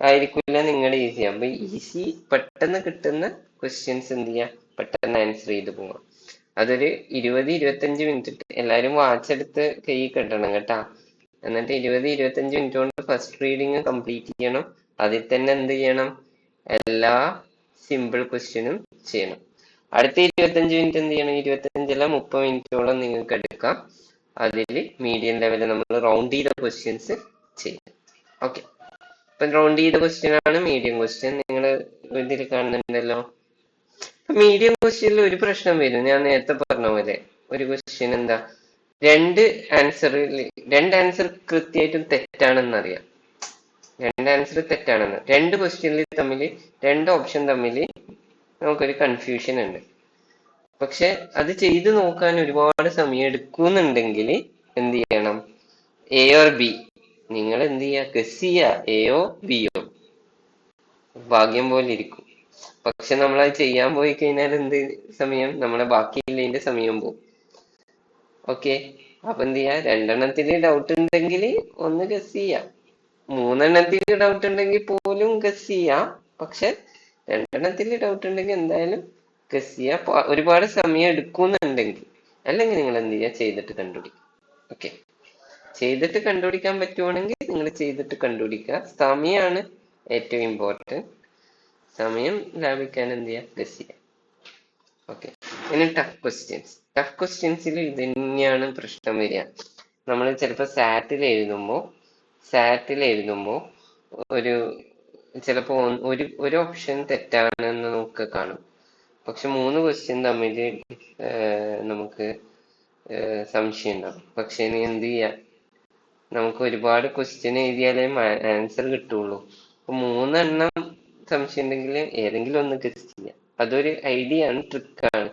ആയിരിക്കില്ല നിങ്ങളുടെ ഈസി. അപ്പൊ ഈസി പെട്ടെന്ന് കിട്ടുന്ന ക്വസ്റ്റ്യൻസ് എന്ത് ചെയ്യാം, പെട്ടെന്ന് ആൻസർ ചെയ്ത് പോവാം. അതൊരു 20-25 മിനിറ്റ് എല്ലാരും വാച്ചെടുത്ത് കൈ കെട്ടണം കേട്ടാ. എന്നിട്ട് 20-25 മിനിറ്റ് കൊണ്ട് ഫസ്റ്റ് റീഡിങ് കംപ്ലീറ്റ് ചെയ്യണം. അതിൽ തന്നെ എന്ത് ചെയ്യണം? എല്ലാ സിമ്പിൾ ക്വസ്റ്റ്യനും ചെയ്യണം. അടുത്ത 25 മിനിറ്റ് എന്ത് ചെയ്യണം? 25 30 മിനിറ്റോളം നിങ്ങൾക്ക് എടുക്കാം. അതിൽ മീഡിയം ലെവലിൽ നമ്മൾ റൗണ്ട് ചെയ്ത ക്വസ്റ്റ്യൻസ് ചെയ്യും. ഓക്കെ, ഇപ്പൊ റൗണ്ട് ചെയ്ത ക്വസ്റ്റ്യൻ ആണ് മീഡിയം ക്വസ്റ്റ്യൻ. നിങ്ങൾ ഇതിൽ കാണുന്നുണ്ടല്ലോ. മീഡിയം ക്വസ്റ്റ്യനിൽ ഒരു പ്രശ്നം വരും. ഞാൻ നേരത്തെ പറഞ്ഞ പോലെ ഒരു ക്വസ്റ്റ്യൻ എന്താ, രണ്ട് ആൻസർ കൃത്യമായിട്ടും തെറ്റാണെന്ന് അറിയാം. രണ്ട് ആൻസർ തെറ്റാണെന്ന്, രണ്ട് ക്വസ്റ്റ്യനിൽ തമ്മിൽ, രണ്ട് ഓപ്ഷൻ തമ്മിൽ നമുക്കൊരു കൺഫ്യൂഷൻ ഉണ്ട്. പക്ഷെ അത് ചെയ്തു നോക്കാൻ ഒരുപാട് സമയം എടുക്കുന്നുണ്ടെങ്കിൽ എന്ത് ചെയ്യണം? എ ഓർ ബി നിങ്ങൾ എന്ത് ചെയ്യുക? ഗസ് ചെയ്യുക, എയോ ബിയോ. ഭാഗ്യം പോലെ ഇരിക്കും. പക്ഷെ നമ്മളത് ചെയ്യാൻ പോയി കഴിഞ്ഞാൽ എന്ത് സമയം, നമ്മളെ ബാക്കിയുള്ളതിന്റെ സമയം പോകും. ഓക്കെ, അപ്പൊ എന്ത് ചെയ്യാ? രണ്ടെണ്ണത്തിൽ ഡൗട്ട് ഉണ്ടെങ്കിൽ ഒന്ന് ഗസ് ചെയ്യാം. മൂന്നെണ്ണത്തിൽ ഡൗട്ട് ഉണ്ടെങ്കിൽ പോലും ഗസ് ചെയ്യാം. പക്ഷെ രണ്ടെണ്ണത്തിൽ ഡൗട്ട് ഉണ്ടെങ്കിൽ എന്തായാലും ഗസ് ചെയ്യാം. ഒരുപാട് സമയം എടുക്കുന്നുണ്ടെങ്കിൽ, അല്ലെങ്കിൽ നിങ്ങൾ എന്ത് ചെയ്യുക? ചെയ്തിട്ട് കണ്ടുപിടിക്കുക. ഓക്കെ, ചെയ്തിട്ട് കണ്ടുപിടിക്കാൻ പറ്റുവാണെങ്കിൽ നിങ്ങൾ ചെയ്തിട്ട് കണ്ടുപിടിക്കുക. സമയമാണ് ഏറ്റവും ഇമ്പോർട്ടൻറ്റ്. സമയം ലാഭിക്കാൻ എന്ത് ചെയ്യുക? ഗസ് ചെയ്യുക. ഓക്കെ, ഇനി ടഫ് ക്വസ്റ്റ്യൻസിൽ ഇത് തന്നെയാണ് പ്രശ്നം വരിക. നമ്മൾ ചിലപ്പോൾ സാറ്റിൽ എഴുതുമ്പോൾ ഒരു ചിലപ്പോ ഒരു ഓപ്ഷൻ തെറ്റാണെന്ന് നമുക്ക് കാണും. പക്ഷെ 3 ക്വസ്റ്റ്യൻ തമ്മിൽ നമുക്ക് സംശയം ഉണ്ടാവും. പക്ഷെ ഇനി എന്ത് ചെയ്യാം? നമുക്ക് ഒരുപാട് ക്വസ്റ്റ്യൻ എഴുതിയാലേ ആൻസർ കിട്ടുള്ളൂ. അപ്പൊ 3 എണ്ണം സംശയം ഉണ്ടെങ്കിൽ ഏതെങ്കിലും ഒന്ന് ഗസ് ചെയ്യാം. അതൊരു ഐഡിയ ആണ്, ട്രിക്കാണ്.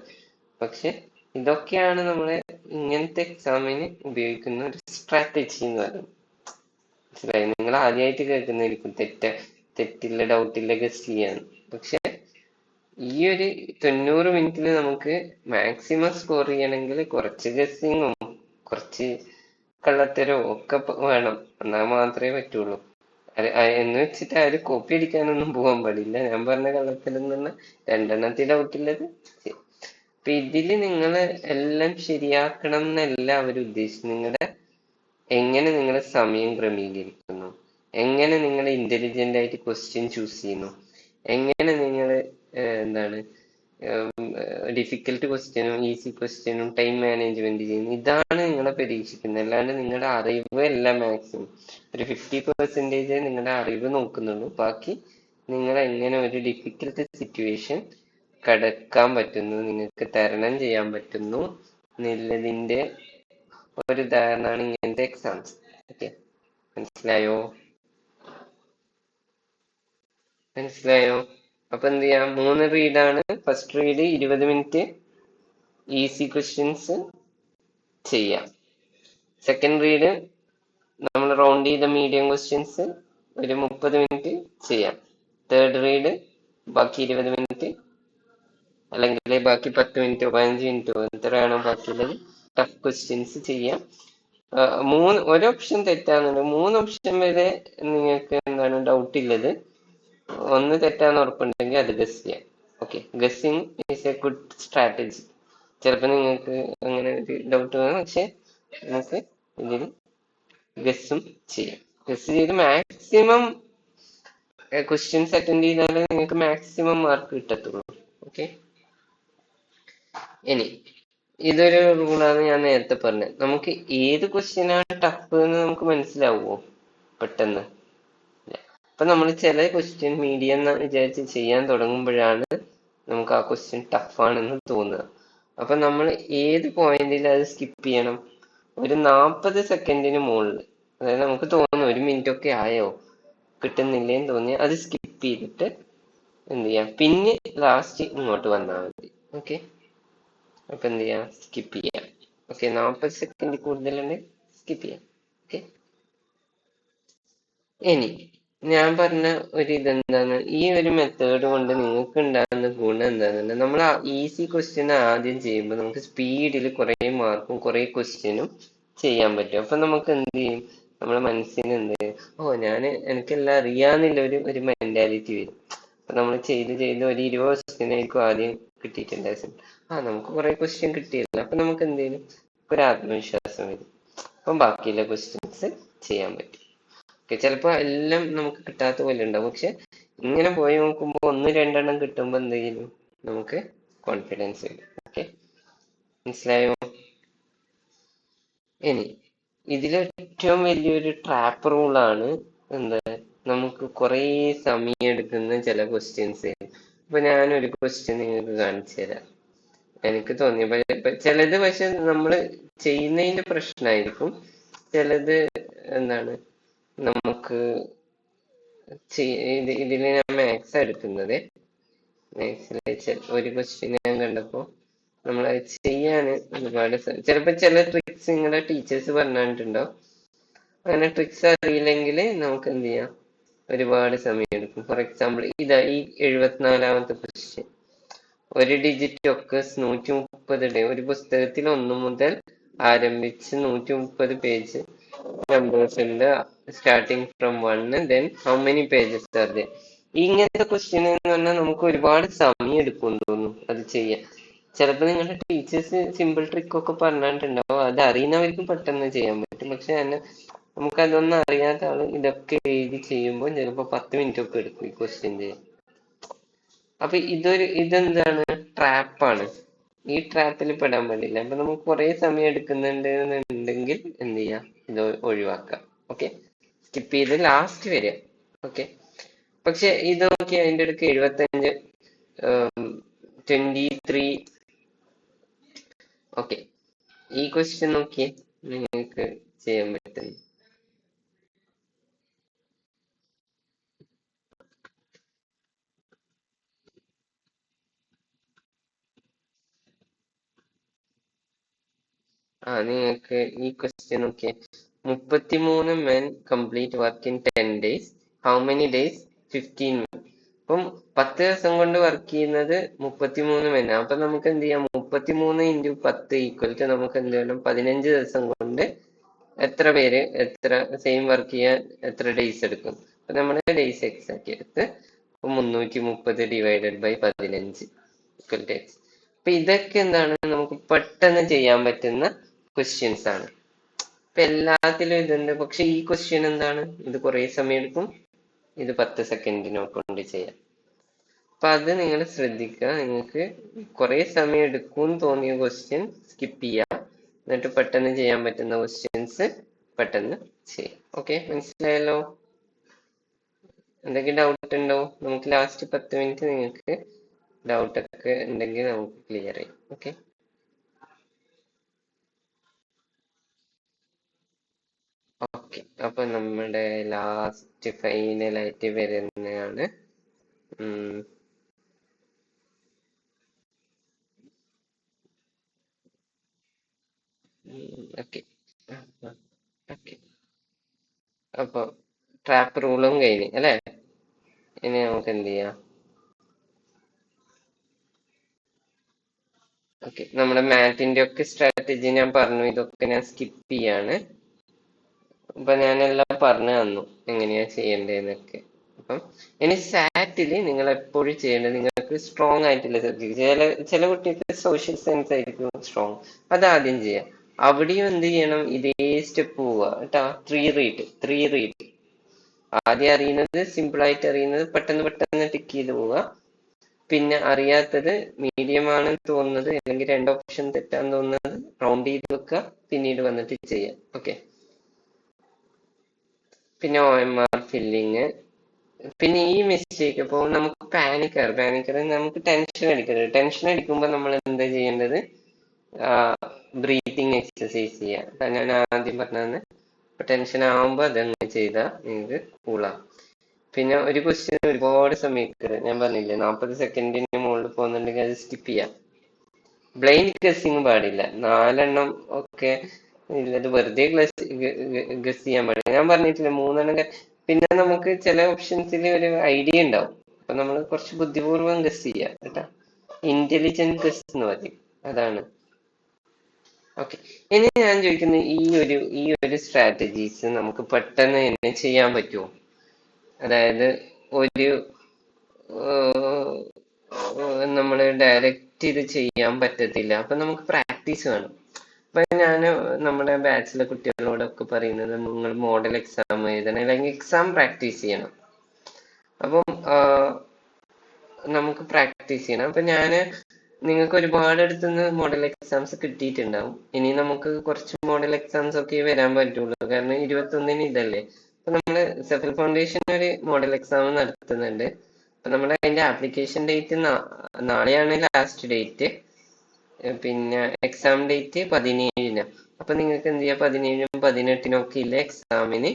പക്ഷെ ഇതൊക്കെയാണ് നമ്മളെ ഇങ്ങനത്തെ എക്സാമിന് ഉപയോഗിക്കുന്ന ഒരു സ്ട്രാറ്റജി എന്ന് പറയുന്നത്. മനസ്സിലായി? നിങ്ങൾ ആദ്യമായിട്ട് കേൾക്കുന്നതായിരിക്കും തെറ്റില്ല ഡൗട്ടില്ല ഗസ് ചെയ്യാൻ. പക്ഷെ ഈ ഒരു 90 മിനിറ്റിൽ നമുക്ക് മാക്സിമം സ്കോർ ചെയ്യണമെങ്കിൽ കുറച്ച് ഗസ്സിങ്ങും കുറച്ച് കള്ളത്തരവും ഒക്കെ വേണം. എന്നാൽ മാത്രമേ പറ്റുള്ളൂ. എന്ന് വെച്ചിട്ട് ആരും കോപ്പി അടിക്കാനൊന്നും പോകാൻ പാടില്ല. ഞാൻ പറഞ്ഞ കള്ളത്തരം എന്ന് പറഞ്ഞാൽ രണ്ടെണ്ണത്തിൽ ഡൗട്ടില്ലത്. അപ്പൊ ഇതില് നിങ്ങൾ എല്ലാം ശരിയാക്കണം എന്നല്ല അവർ ഉദ്ദേശിച്ചത്. എങ്ങനെ നിങ്ങൾ സമയം ക്രമീകരിക്കുന്നു, എങ്ങനെ നിങ്ങൾ ഇന്റലിജന്റ് ആയിട്ട് ക്വസ്റ്റ്യൻ ചൂസ് ചെയ്യുന്നു, എങ്ങനെ നിങ്ങൾ എന്താണ് ഡിഫിക്കൽട്ട് ക്വസ്റ്റ്യനും ഈസി ക്വസ്റ്റ്യനും ടൈം മാനേജ്മെന്റ് ചെയ്യുന്നു. ഇതാണ് നിങ്ങളെ പരീക്ഷിക്കുന്നത്. അല്ലാണ്ട് നിങ്ങളുടെ അറിവ് എല്ലാം മാക്സിമം ഒരു 50% നിങ്ങളുടെ അറിവ് നോക്കുന്നുള്ളൂ. ബാക്കി നിങ്ങൾ എങ്ങനെ ഒരു ഡിഫിക്കൽട്ട് സിറ്റുവേഷൻ കടക്കാൻ പറ്റുന്നു, നിങ്ങൾക്ക് തരണം ചെയ്യാൻ പറ്റുന്നു എന്നുള്ളതിന്റെ ഒരു ഉദാഹരണമാണ് ഇങ്ങനത്തെ എക്സാംസ്. ഓക്കെ, മനസ്സിലായോ? അപ്പൊ എന്ത് ചെയ്യാം, 3 റീഡാണ്. First read 20 minute easy questions ചെയ്യാം. സെക്കൻഡ് റീഡ് നമ്മൾ റൗണ്ട് ചെയ്ത മീഡിയം ക്വസ്റ്റ്യൻസ് ഒരു 30 മിനിറ്റ് ചെയ്യാം. തേർഡ് റീഡ് ബാക്കി 20 മിനിറ്റ്, അല്ലെങ്കിൽ ബാക്കി 10 മിനിറ്റോ 15 മിനിറ്റോ എത്രയാണോ ബാക്കിയുള്ളത് ടഫ് ക്വസ്റ്റ്യൻസ് ചെയ്യാം. ഒരു ഓപ്ഷൻ തെറ്റാന്നുണ്ട്. 3 ഓപ്ഷൻ വരെ നിങ്ങൾക്ക് എന്താണ് ഡൗട്ട് ഉള്ളത്. ഒന്ന് തെറ്റാന്ന് ഉറപ്പുണ്ടെങ്കിൽ അത് ഗസ് ചെയ്യാം. Okay, guessing is A good strategy. ചിലപ്പോൾ നിങ്ങൾക്ക് അങ്ങനെ ഒരു ഡൗട്ട് വേണം, പക്ഷെ നമുക്ക് ഇതിൽ ഗസ്സും ചെയ്യാം. ഗസ് ചെയ്ത് മാക്സിമം ക്വസ്റ്റ്യൻസ് അറ്റൻഡ് ചെയ്താലേ നിങ്ങൾക്ക് മാക്സിമം മാർക്ക് കിട്ടത്തുള്ളൂ. ഓക്കെ, ഇനി ഇതൊരു റൂളാണ് ഞാൻ നേരത്തെ പറഞ്ഞത്. നമുക്ക് ഏത് ക്വസ്റ്റ്യൻ ആണ് ടഫ് എന്ന് നമുക്ക് മനസ്സിലാവുമോ പെട്ടെന്ന്? അപ്പൊ നമ്മൾ ചില ക്വസ്റ്റ്യൻ മീഡിയം എന്ന് വിചാരിച്ച് ചെയ്യാൻ തുടങ്ങുമ്പോഴാണ് നമുക്ക് ആ ക്വസ്റ്റ്യൻ ടഫ് ആണെന്ന് തോന്നുക. അപ്പൊ നമ്മൾ ഏത് പോയിന്റിൽ അത് സ്കിപ്പ് ചെയ്യണം? ഒരു 40 സെക്കൻഡിന് മുകളിൽ, അതായത് നമുക്ക് തോന്നുന്നു 1 മിനിറ്റ് ഒക്കെ ആയോ കിട്ടുന്നില്ലേന്ന് തോന്നിയാൽ അത് സ്കിപ്പ് ചെയ്തിട്ട് എന്ത് ചെയ്യാം, പിന്നെ ലാസ്റ്റ് ഇങ്ങോട്ട് വന്നാൽ മതി. ഓക്കെ, അപ്പൊ എന്ത് ചെയ്യാം, സ്കിപ്പ് ചെയ്യാം. ഓക്കെ, 40 സെക്കൻഡ് കൂടുതലുണ്ട്, സ്കിപ്പ് ചെയ്യാം. ഓക്കെ, ഇനി ഞാൻ പറഞ്ഞ ഒരു ഇതെന്താണ്, ഈ ഒരു മെത്തേഡ് കൊണ്ട് നിങ്ങൾക്ക് ഉണ്ടാകുന്ന ഗുണം എന്താണെന്ന്, നമ്മൾ ഈസി ക്വസ്റ്റ്യൻ ആദ്യം ചെയ്യുമ്പോൾ നമുക്ക് സ്പീഡിൽ കുറെ മാർക്കും കുറെ ക്വസ്റ്റ്യനും ചെയ്യാൻ പറ്റും. അപ്പൊ നമുക്ക് എന്ത് ചെയ്യും, നമ്മുടെ മനസ്സിന് എന്ത് ചെയ്യും, എനിക്കെല്ലാം അറിയാന്നുള്ള ഒരു മെന്റാലിറ്റി വരും. അപ്പൊ നമ്മൾ ചെയ്ത് ചെയ്ത് ഒരു 20 ക്വസ്റ്റ്യൻ ആയിരിക്കും ആദ്യം കിട്ടിയിട്ടുണ്ടായിരുന്നു. നമുക്ക് കുറെ ക്വസ്റ്റ്യൻ കിട്ടിയല്ലോ, അപ്പൊ നമുക്ക് എന്ത് ചെയ്യും, ഒരു ആത്മവിശ്വാസം വരും. അപ്പം ബാക്കിയുള്ള ക്വസ്റ്റ്യൻസ് ചെയ്യാൻ പറ്റും. ഓക്കെ, ചിലപ്പോൾ എല്ലാം നമുക്ക് കിട്ടാത്ത പോലെ ഉണ്ടാവും, പക്ഷെ ഇങ്ങനെ പോയി നോക്കുമ്പോൾ 1-2 എണ്ണം കിട്ടുമ്പോൾ എന്ത് ചെയ്യും, നമുക്ക് കോൺഫിഡൻസ് വരും. ഓക്കെ, മനസ്സിലായോ? ഇനി ഇതിലെ ഏറ്റവും വലിയൊരു ട്രാപ്പ് റൂളാണ് എന്താ, നമുക്ക് കുറെ സമയം എടുക്കുന്ന ചില ക്വസ്റ്റ്യൻസ്. ഇപ്പൊ ഞാനൊരു ക്വസ്റ്റ്യൻ നിങ്ങൾക്ക് കാണിച്ചു തരാം. എനിക്ക് തോന്നിയ ചിലത് പക്ഷെ നമ്മൾ ചെയ്യുന്നതിന്റെ പ്രശ്നമായിരിക്കും. ചിലത് എന്താണ്, നമുക്ക് ഇതിൽ ഞാൻ മാത്സ് എടുക്കുന്നത്. മാത്സിലെ ഒരു ക്വസ്റ്റ്യൻ ഞാൻ കണ്ടപ്പോ നമ്മൾ ചെയ്യാൻ ഒരുപാട് ചിലപ്പോ ചില ട്രിക്സ് നിങ്ങളുടെ ടീച്ചേഴ്സ് പറഞ്ഞിട്ടുണ്ടാവും. അങ്ങനെ ട്രിക്സ് അറിയില്ലെങ്കിൽ നമുക്ക് എന്ത് ചെയ്യാം, ഒരുപാട് സമയം എടുക്കും. ഫോർ എക്സാമ്പിൾ ഇതാ ഈ 74-ാമത്തെ ക്വസ്റ്റ്യൻ. ഒരു ഡിജിറ്റ് ഒക്കെ 130 ഒരു പുസ്തകത്തിൽ 1 മുതൽ ആരംഭിച്ച് 130 പേജ് നമ്പേഴ്സ് ഉണ്ട്, starting from 1, then how many pages are they. ഇങ്ങനത്തെ ക്വസ്റ്റ്യൻ എന്ന് പറഞ്ഞാൽ നമുക്ക് ഒരുപാട് സമയം എടുക്കും തോന്നുന്നു അത് ചെയ്യാൻ. ചിലപ്പോൾ നിങ്ങളുടെ ടീച്ചേഴ്സ് സിമ്പിൾ ട്രിക്ക് ഒക്കെ പറഞ്ഞിട്ടുണ്ടാവും, അത് അറിയുന്നവർക്കും പെട്ടെന്ന് ചെയ്യാൻ പറ്റും. പക്ഷെ നമുക്കതൊന്നും അറിയാത്ത ആള് ഇതൊക്കെ എഴുതി ചെയ്യുമ്പോൾ ചിലപ്പോൾ 10 മിനിറ്റ് ഒക്കെ എടുക്കും ഈ ക്വസ്റ്റ്യൻ ചെയ്യാൻ. അപ്പൊ ഇതെന്താണ്, ട്രാപ്പാണ്. ഈ ട്രാപ്പിൽ പെടാൻ പാടില്ല. അപ്പൊ നമുക്ക് കുറെ സമയം എടുക്കുന്നുണ്ട് എന്നുണ്ടെങ്കിൽ എന്ത് ചെയ്യാം, ഇത് ഒഴിവാക്കാം. ഓക്കെ, സ്കിപ്പ് ചെയ്ത് ലാസ്റ്റ് വരിക. ഓക്കെ, പക്ഷെ ഇത് നോക്കി അതിന്റെ അടുക്ക് 75, 23. ഓക്കെ, ഈ ക്വസ്റ്റ്യൻ നോക്കിയേ, നിങ്ങൾക്ക് ചെയ്യാൻ പറ്റും. നിങ്ങൾക്ക് ഈ ക്വസ്റ്റ്യൻ നോക്കിയേ, 33 men complete work in 10 days. How many days? 15 men. അപ്പം 10 ദിവസം കൊണ്ട് വർക്ക് ചെയ്യുന്നത് 33 men. അപ്പൊ നമുക്ക് എന്ത് ചെയ്യാം, 33 × 10 നമുക്ക് എന്ത് ചെയ്യണം, 15 ദിവസം കൊണ്ട് എത്ര പേര് എത്ര സെയിം വർക്ക് ചെയ്യാൻ എത്ര ഡേയ്സ് എടുക്കും. അപ്പൊ നമ്മുടെ ഡേയ്സ് എക്സ് ആക്കി എടുത്ത് 330 ÷ 15 x. അപ്പൊ ഇതൊക്കെ എന്താണ്, നമുക്ക് പെട്ടെന്ന് ചെയ്യാൻ പറ്റുന്ന ക്വസ്റ്റ്യൻസ് ആണ്. ഇപ്പൊ എല്ലാത്തിലും ഇതുണ്ട്. പക്ഷെ ഈ ക്വസ്റ്റ്യൻ എന്താണ്, ഇത് കുറെ സമയം എടുക്കും, ഇത് 10 സെക്കൻഡിനെ കൊണ്ട് ചെയ്യാം. അപ്പൊ അത് നിങ്ങൾ ശ്രദ്ധിക്കുക. നിങ്ങൾക്ക് കുറെ സമയം എടുക്കും തോന്നിയ ക്വസ്റ്റ്യൻ സ്കിപ്പ് ചെയ്യാം, എന്നിട്ട് പെട്ടെന്ന് ചെയ്യാൻ പറ്റുന്ന ക്വസ്റ്റ്യൻസ് പെട്ടെന്ന് ചെയ്യാം. ഓക്കെ, മനസ്സിലായല്ലോ? എന്തെങ്കിലും ഡൗട്ട് ഉണ്ടോ? നമുക്ക് ലാസ്റ്റ് 10 മിനിറ്റ് നിങ്ങൾക്ക് ഡൗട്ട് ഒക്കെ ഉണ്ടെങ്കിൽ നമുക്ക് ക്ലിയർ ചെയ്യാം. Okay, okay. അപ്പൊ നമ്മുടെ ലാസ്റ്റ് ഫൈനലായിട്ട് വരുന്നതാണ് ഓക്കെ. ഓക്കെ. അപ്പൊ ട്രാപ്പ് റൂളും കഴിഞ്ഞ് അല്ലെ? ഇനി നമുക്ക് എന്ത് ചെയ്യാം? ഓക്കെ, നമ്മുടെ മാറ്റിന്റെ ഒക്കെ സ്ട്രാറ്റജി ഞാൻ പറഞ്ഞു, ഇതൊക്കെ ഞാൻ സ്കിപ്പ് ചെയ്യാണ്. അപ്പൊ ഞാനെല്ലാം പറഞ്ഞു തന്നു എങ്ങനെയാ ചെയ്യേണ്ടതെന്നൊക്കെ. അപ്പം ഇനി സാറ്റില് നിങ്ങൾ എപ്പോഴും ചെയ്യേണ്ടത്, നിങ്ങൾക്ക് സ്ട്രോങ് ആയിട്ടുള്ള സബ്ജക്ട്, ചില കുട്ടികൾക്ക് സോഷ്യൽ സയൻസ് ആയിരിക്കും സ്ട്രോങ്, അത് ആദ്യം ചെയ്യാം. അവിടെയും എന്ത് ചെയ്യണം, ഇതേ സ്റ്റെപ്പ് പോവുക കേട്ടാ. ത്രീ റീഡ് ആദ്യം അറിയുന്നത്, സിമ്പിൾ ആയിട്ട് അറിയുന്നത് പെട്ടെന്ന് പെട്ടെന്ന് ടിക്ക് ചെയ്ത് പോവുക. പിന്നെ അറിയാത്തത് മീഡിയം ആണെന്ന് തോന്നുന്നത്, അല്ലെങ്കിൽ രണ്ട് ഓപ്ഷൻ തെറ്റാന്ന് തോന്നുന്നത് റൗണ്ട് ചെയ്ത് വെക്കുക, പിന്നീട് വന്നിട്ട് ചെയ്യാം. ഓക്കെ. പിന്നെ OMR ഫില്ലിങ്. പിന്നെ ഈ മിസ്റ്റേക്ക്, ഇപ്പോൾ നമുക്ക് പാനിക്കർ നമുക്ക് ടെൻഷൻ അടിക്കുമ്പോൾ നമ്മൾ എന്താ ചെയ്യേണ്ടത്? ബ്രീത്തിങ് എക്സസൈസ് ചെയ്യുക. ഞാൻ ആദ്യം പറഞ്ഞത്, ടെൻഷൻ ആവുമ്പോൾ അതങ്ങ് ചെയ്താൽ നിങ്ങൾക്ക് കൂളാം. പിന്നെ ഒരു ക്വസ്റ്റ്യൻ ഒരുപാട് സമയം ഞാൻ പറഞ്ഞില്ലേ, 40 സെക്കൻഡിന് മുകളിൽ പോകുന്നുണ്ടെങ്കിൽ അത് സ്കിപ്പ് ചെയ്യാം. ബ്ലൈൻഡ് ഗസ്സിങ് പാടില്ല. 4 എണ്ണം ഒക്കെ ഇല്ലത് വെറുതെ ഗസ് ചെയ്യാൻ പാടില്ല. ഞാൻ പറഞ്ഞിട്ടില്ല 3 എണ്ണം. പിന്നെ നമുക്ക് ചില ഓപ്ഷൻസിൽ ഒരു ഐഡിയ ഉണ്ടാവും, അപ്പൊ നമ്മൾ കുറച്ച് ബുദ്ധിപൂർവ്വം ഗസ് ചെയ്യാം കേട്ടാ. ഇന്റലിജന്റ് ഗസ് എന്ന് പറയും, അതാണ്. ഓക്കെ. ഇനി ഞാൻ ചോദിക്കുന്നത്, ഈ ഒരു സ്ട്രാറ്റജീസ് നമുക്ക് പെട്ടെന്ന് തന്നെ ചെയ്യാൻ പറ്റുമോ? അതായത് ഒരു നമ്മൾ ഡയറക്റ്റ് ഇത് ചെയ്യാൻ പറ്റത്തില്ല, അപ്പൊ നമുക്ക് പ്രാക്ടീസ് വേണം. അപ്പൊ ഞാൻ നമ്മുടെ ബാച്ചിലെ കുട്ടികളോടൊക്കെ പറയുന്നത്, നിങ്ങൾ മോഡൽ എക്സാം എഴുതണം, അല്ലെങ്കിൽ എക്സാം പ്രാക്ടീസ് ചെയ്യണം. അപ്പം നമുക്ക് പ്രാക്ടീസ് ചെയ്യണം. അപ്പൊ ഞാന് നിങ്ങൾക്ക് ഒരുപാട് അടുത്തുനിന്ന് മോഡൽ എക്സാംസ് കിട്ടിയിട്ടുണ്ടാവും. ഇനി നമുക്ക് കുറച്ച് മോഡൽ എക്സാംസ് ഒക്കെ വരാൻ പറ്റുള്ളൂ, കാരണം 21-ന് ഇതല്ലേ. അപ്പൊ നമ്മള് സെഫൽ ഫൗണ്ടേഷൻ ഒരു മോഡൽ എക്സാം നടത്തുന്നുണ്ട്. അപ്പൊ നമ്മുടെ അതിന്റെ ആപ്ലിക്കേഷൻ ഡേറ്റ് നാളെയാണ് ലാസ്റ്റ് ഡേറ്റ്. പിന്നെ എക്സാം ഡേറ്റ് 17-ന്. അപ്പൊ നിങ്ങൾക്ക് എന്ത് ചെയ്യാം, 17-നും 18-നും ഒക്കെ ഇല്ല എക്സാമിന്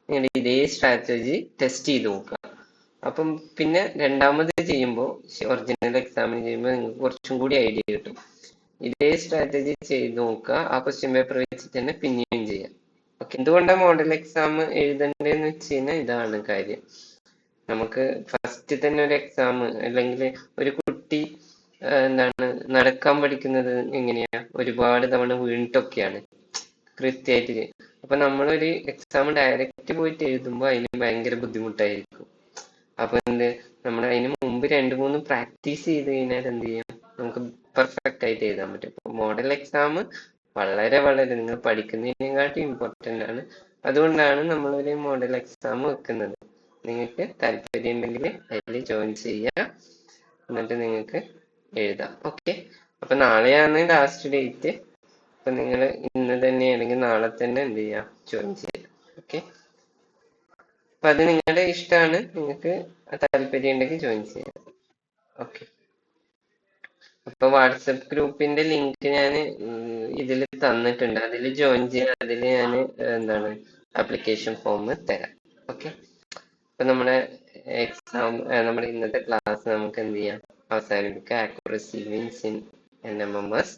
നിങ്ങൾ ഇതേ സ്ട്രാറ്റജി ടെസ്റ്റ് ചെയ്ത് നോക്കുക. അപ്പം പിന്നെ രണ്ടാമത് ചെയ്യുമ്പോൾ, ഒറിജിനൽ എക്സാമിന് ചെയ്യുമ്പോൾ നിങ്ങൾക്ക് കുറച്ചും കൂടി ഐഡിയ കിട്ടും. ഇതേ സ്ട്രാറ്റജി ചെയ്ത് നോക്കുക, ആ ക്വസ്റ്റ്യൻ പേപ്പർ വെച്ചിട്ട് തന്നെ പിന്നെയും ചെയ്യാം. ഓക്കെ. എന്തുകൊണ്ടാണ് മോഡൽ എക്സാം എഴുതേണ്ടതെന്ന് വെച്ച് കഴിഞ്ഞാൽ ഇതാണ് കാര്യം. നമുക്ക് ഫസ്റ്റ് തന്നെ ഒരു എക്സാം, അല്ലെങ്കിൽ ഒരു കുട്ടി എന്താണ് നടക്കാൻ പഠിക്കുന്നത് എങ്ങനെയാ, ഒരുപാട് തവണ വീണിട്ടൊക്കെയാണ് കൃത്യമായിട്ട്. അപ്പൊ നമ്മളൊരു എക്സാം ഡയറക്റ്റ് പോയിട്ട് എഴുതുമ്പോൾ അതിന് ഭയങ്കര ബുദ്ധിമുട്ടായിരിക്കും. അപ്പൊ നമ്മൾ അതിന് മുമ്പ് 2-3 പ്രാക്ടീസ് ചെയ്ത് കഴിഞ്ഞാൽ എന്ത് ചെയ്യും, നമുക്ക് പെർഫെക്റ്റ് ആയിട്ട് എഴുതാൻ പറ്റും. അപ്പൊ മോഡൽ എക്സാം വളരെ വളരെ നിങ്ങൾ പഠിക്കുന്നതിനെക്കാട്ടും ഇമ്പോർട്ടന്റ് ആണ്. അതുകൊണ്ടാണ് നമ്മളൊരു മോഡൽ എക്സാം വെക്കുന്നത്. നിങ്ങൾക്ക് താല്പര്യം ഉണ്ടെങ്കിൽ അതിൽ ജോയിൻ ചെയ്യുക, എന്നിട്ട് നിങ്ങൾക്ക് എഴുതാം. ഓക്കെ. അപ്പൊ നാളെയാണ് ലാസ്റ്റ് ഡേറ്റ്. അപ്പൊ നിങ്ങൾ ഇന്ന് തന്നെ അല്ലെങ്കിൽ നാളെ തന്നെ എന്ത് ചെയ്യാം, ജോയിൻ ചെയ്യാം. ഓക്കെ. അപ്പൊ അത് നിങ്ങളുടെ ഇഷ്ടമാണ്, നിങ്ങൾക്ക് താല്പര്യം ഉണ്ടെങ്കിൽ ജോയിൻ ചെയ്യാം. ഓക്കെ. അപ്പൊ വാട്സപ്പ് ഗ്രൂപ്പിന്റെ ലിങ്ക് ഞാൻ ഇതിൽ തന്നിട്ടുണ്ട്, അതിൽ ജോയിൻ ചെയ്യാൻ. അതിൽ ഞാൻ എന്താണ് ആപ്ലിക്കേഷൻ ഫോം തരാം. ഓക്കെ. അപ്പൊ നമ്മുടെ നമ്മുടെ ഇന്നത്തെ ക്ലാസ് നമുക്ക് എന്ത് ചെയ്യാം, അവസാനിപ്പിക്കാം. Accuracy means in NMMS.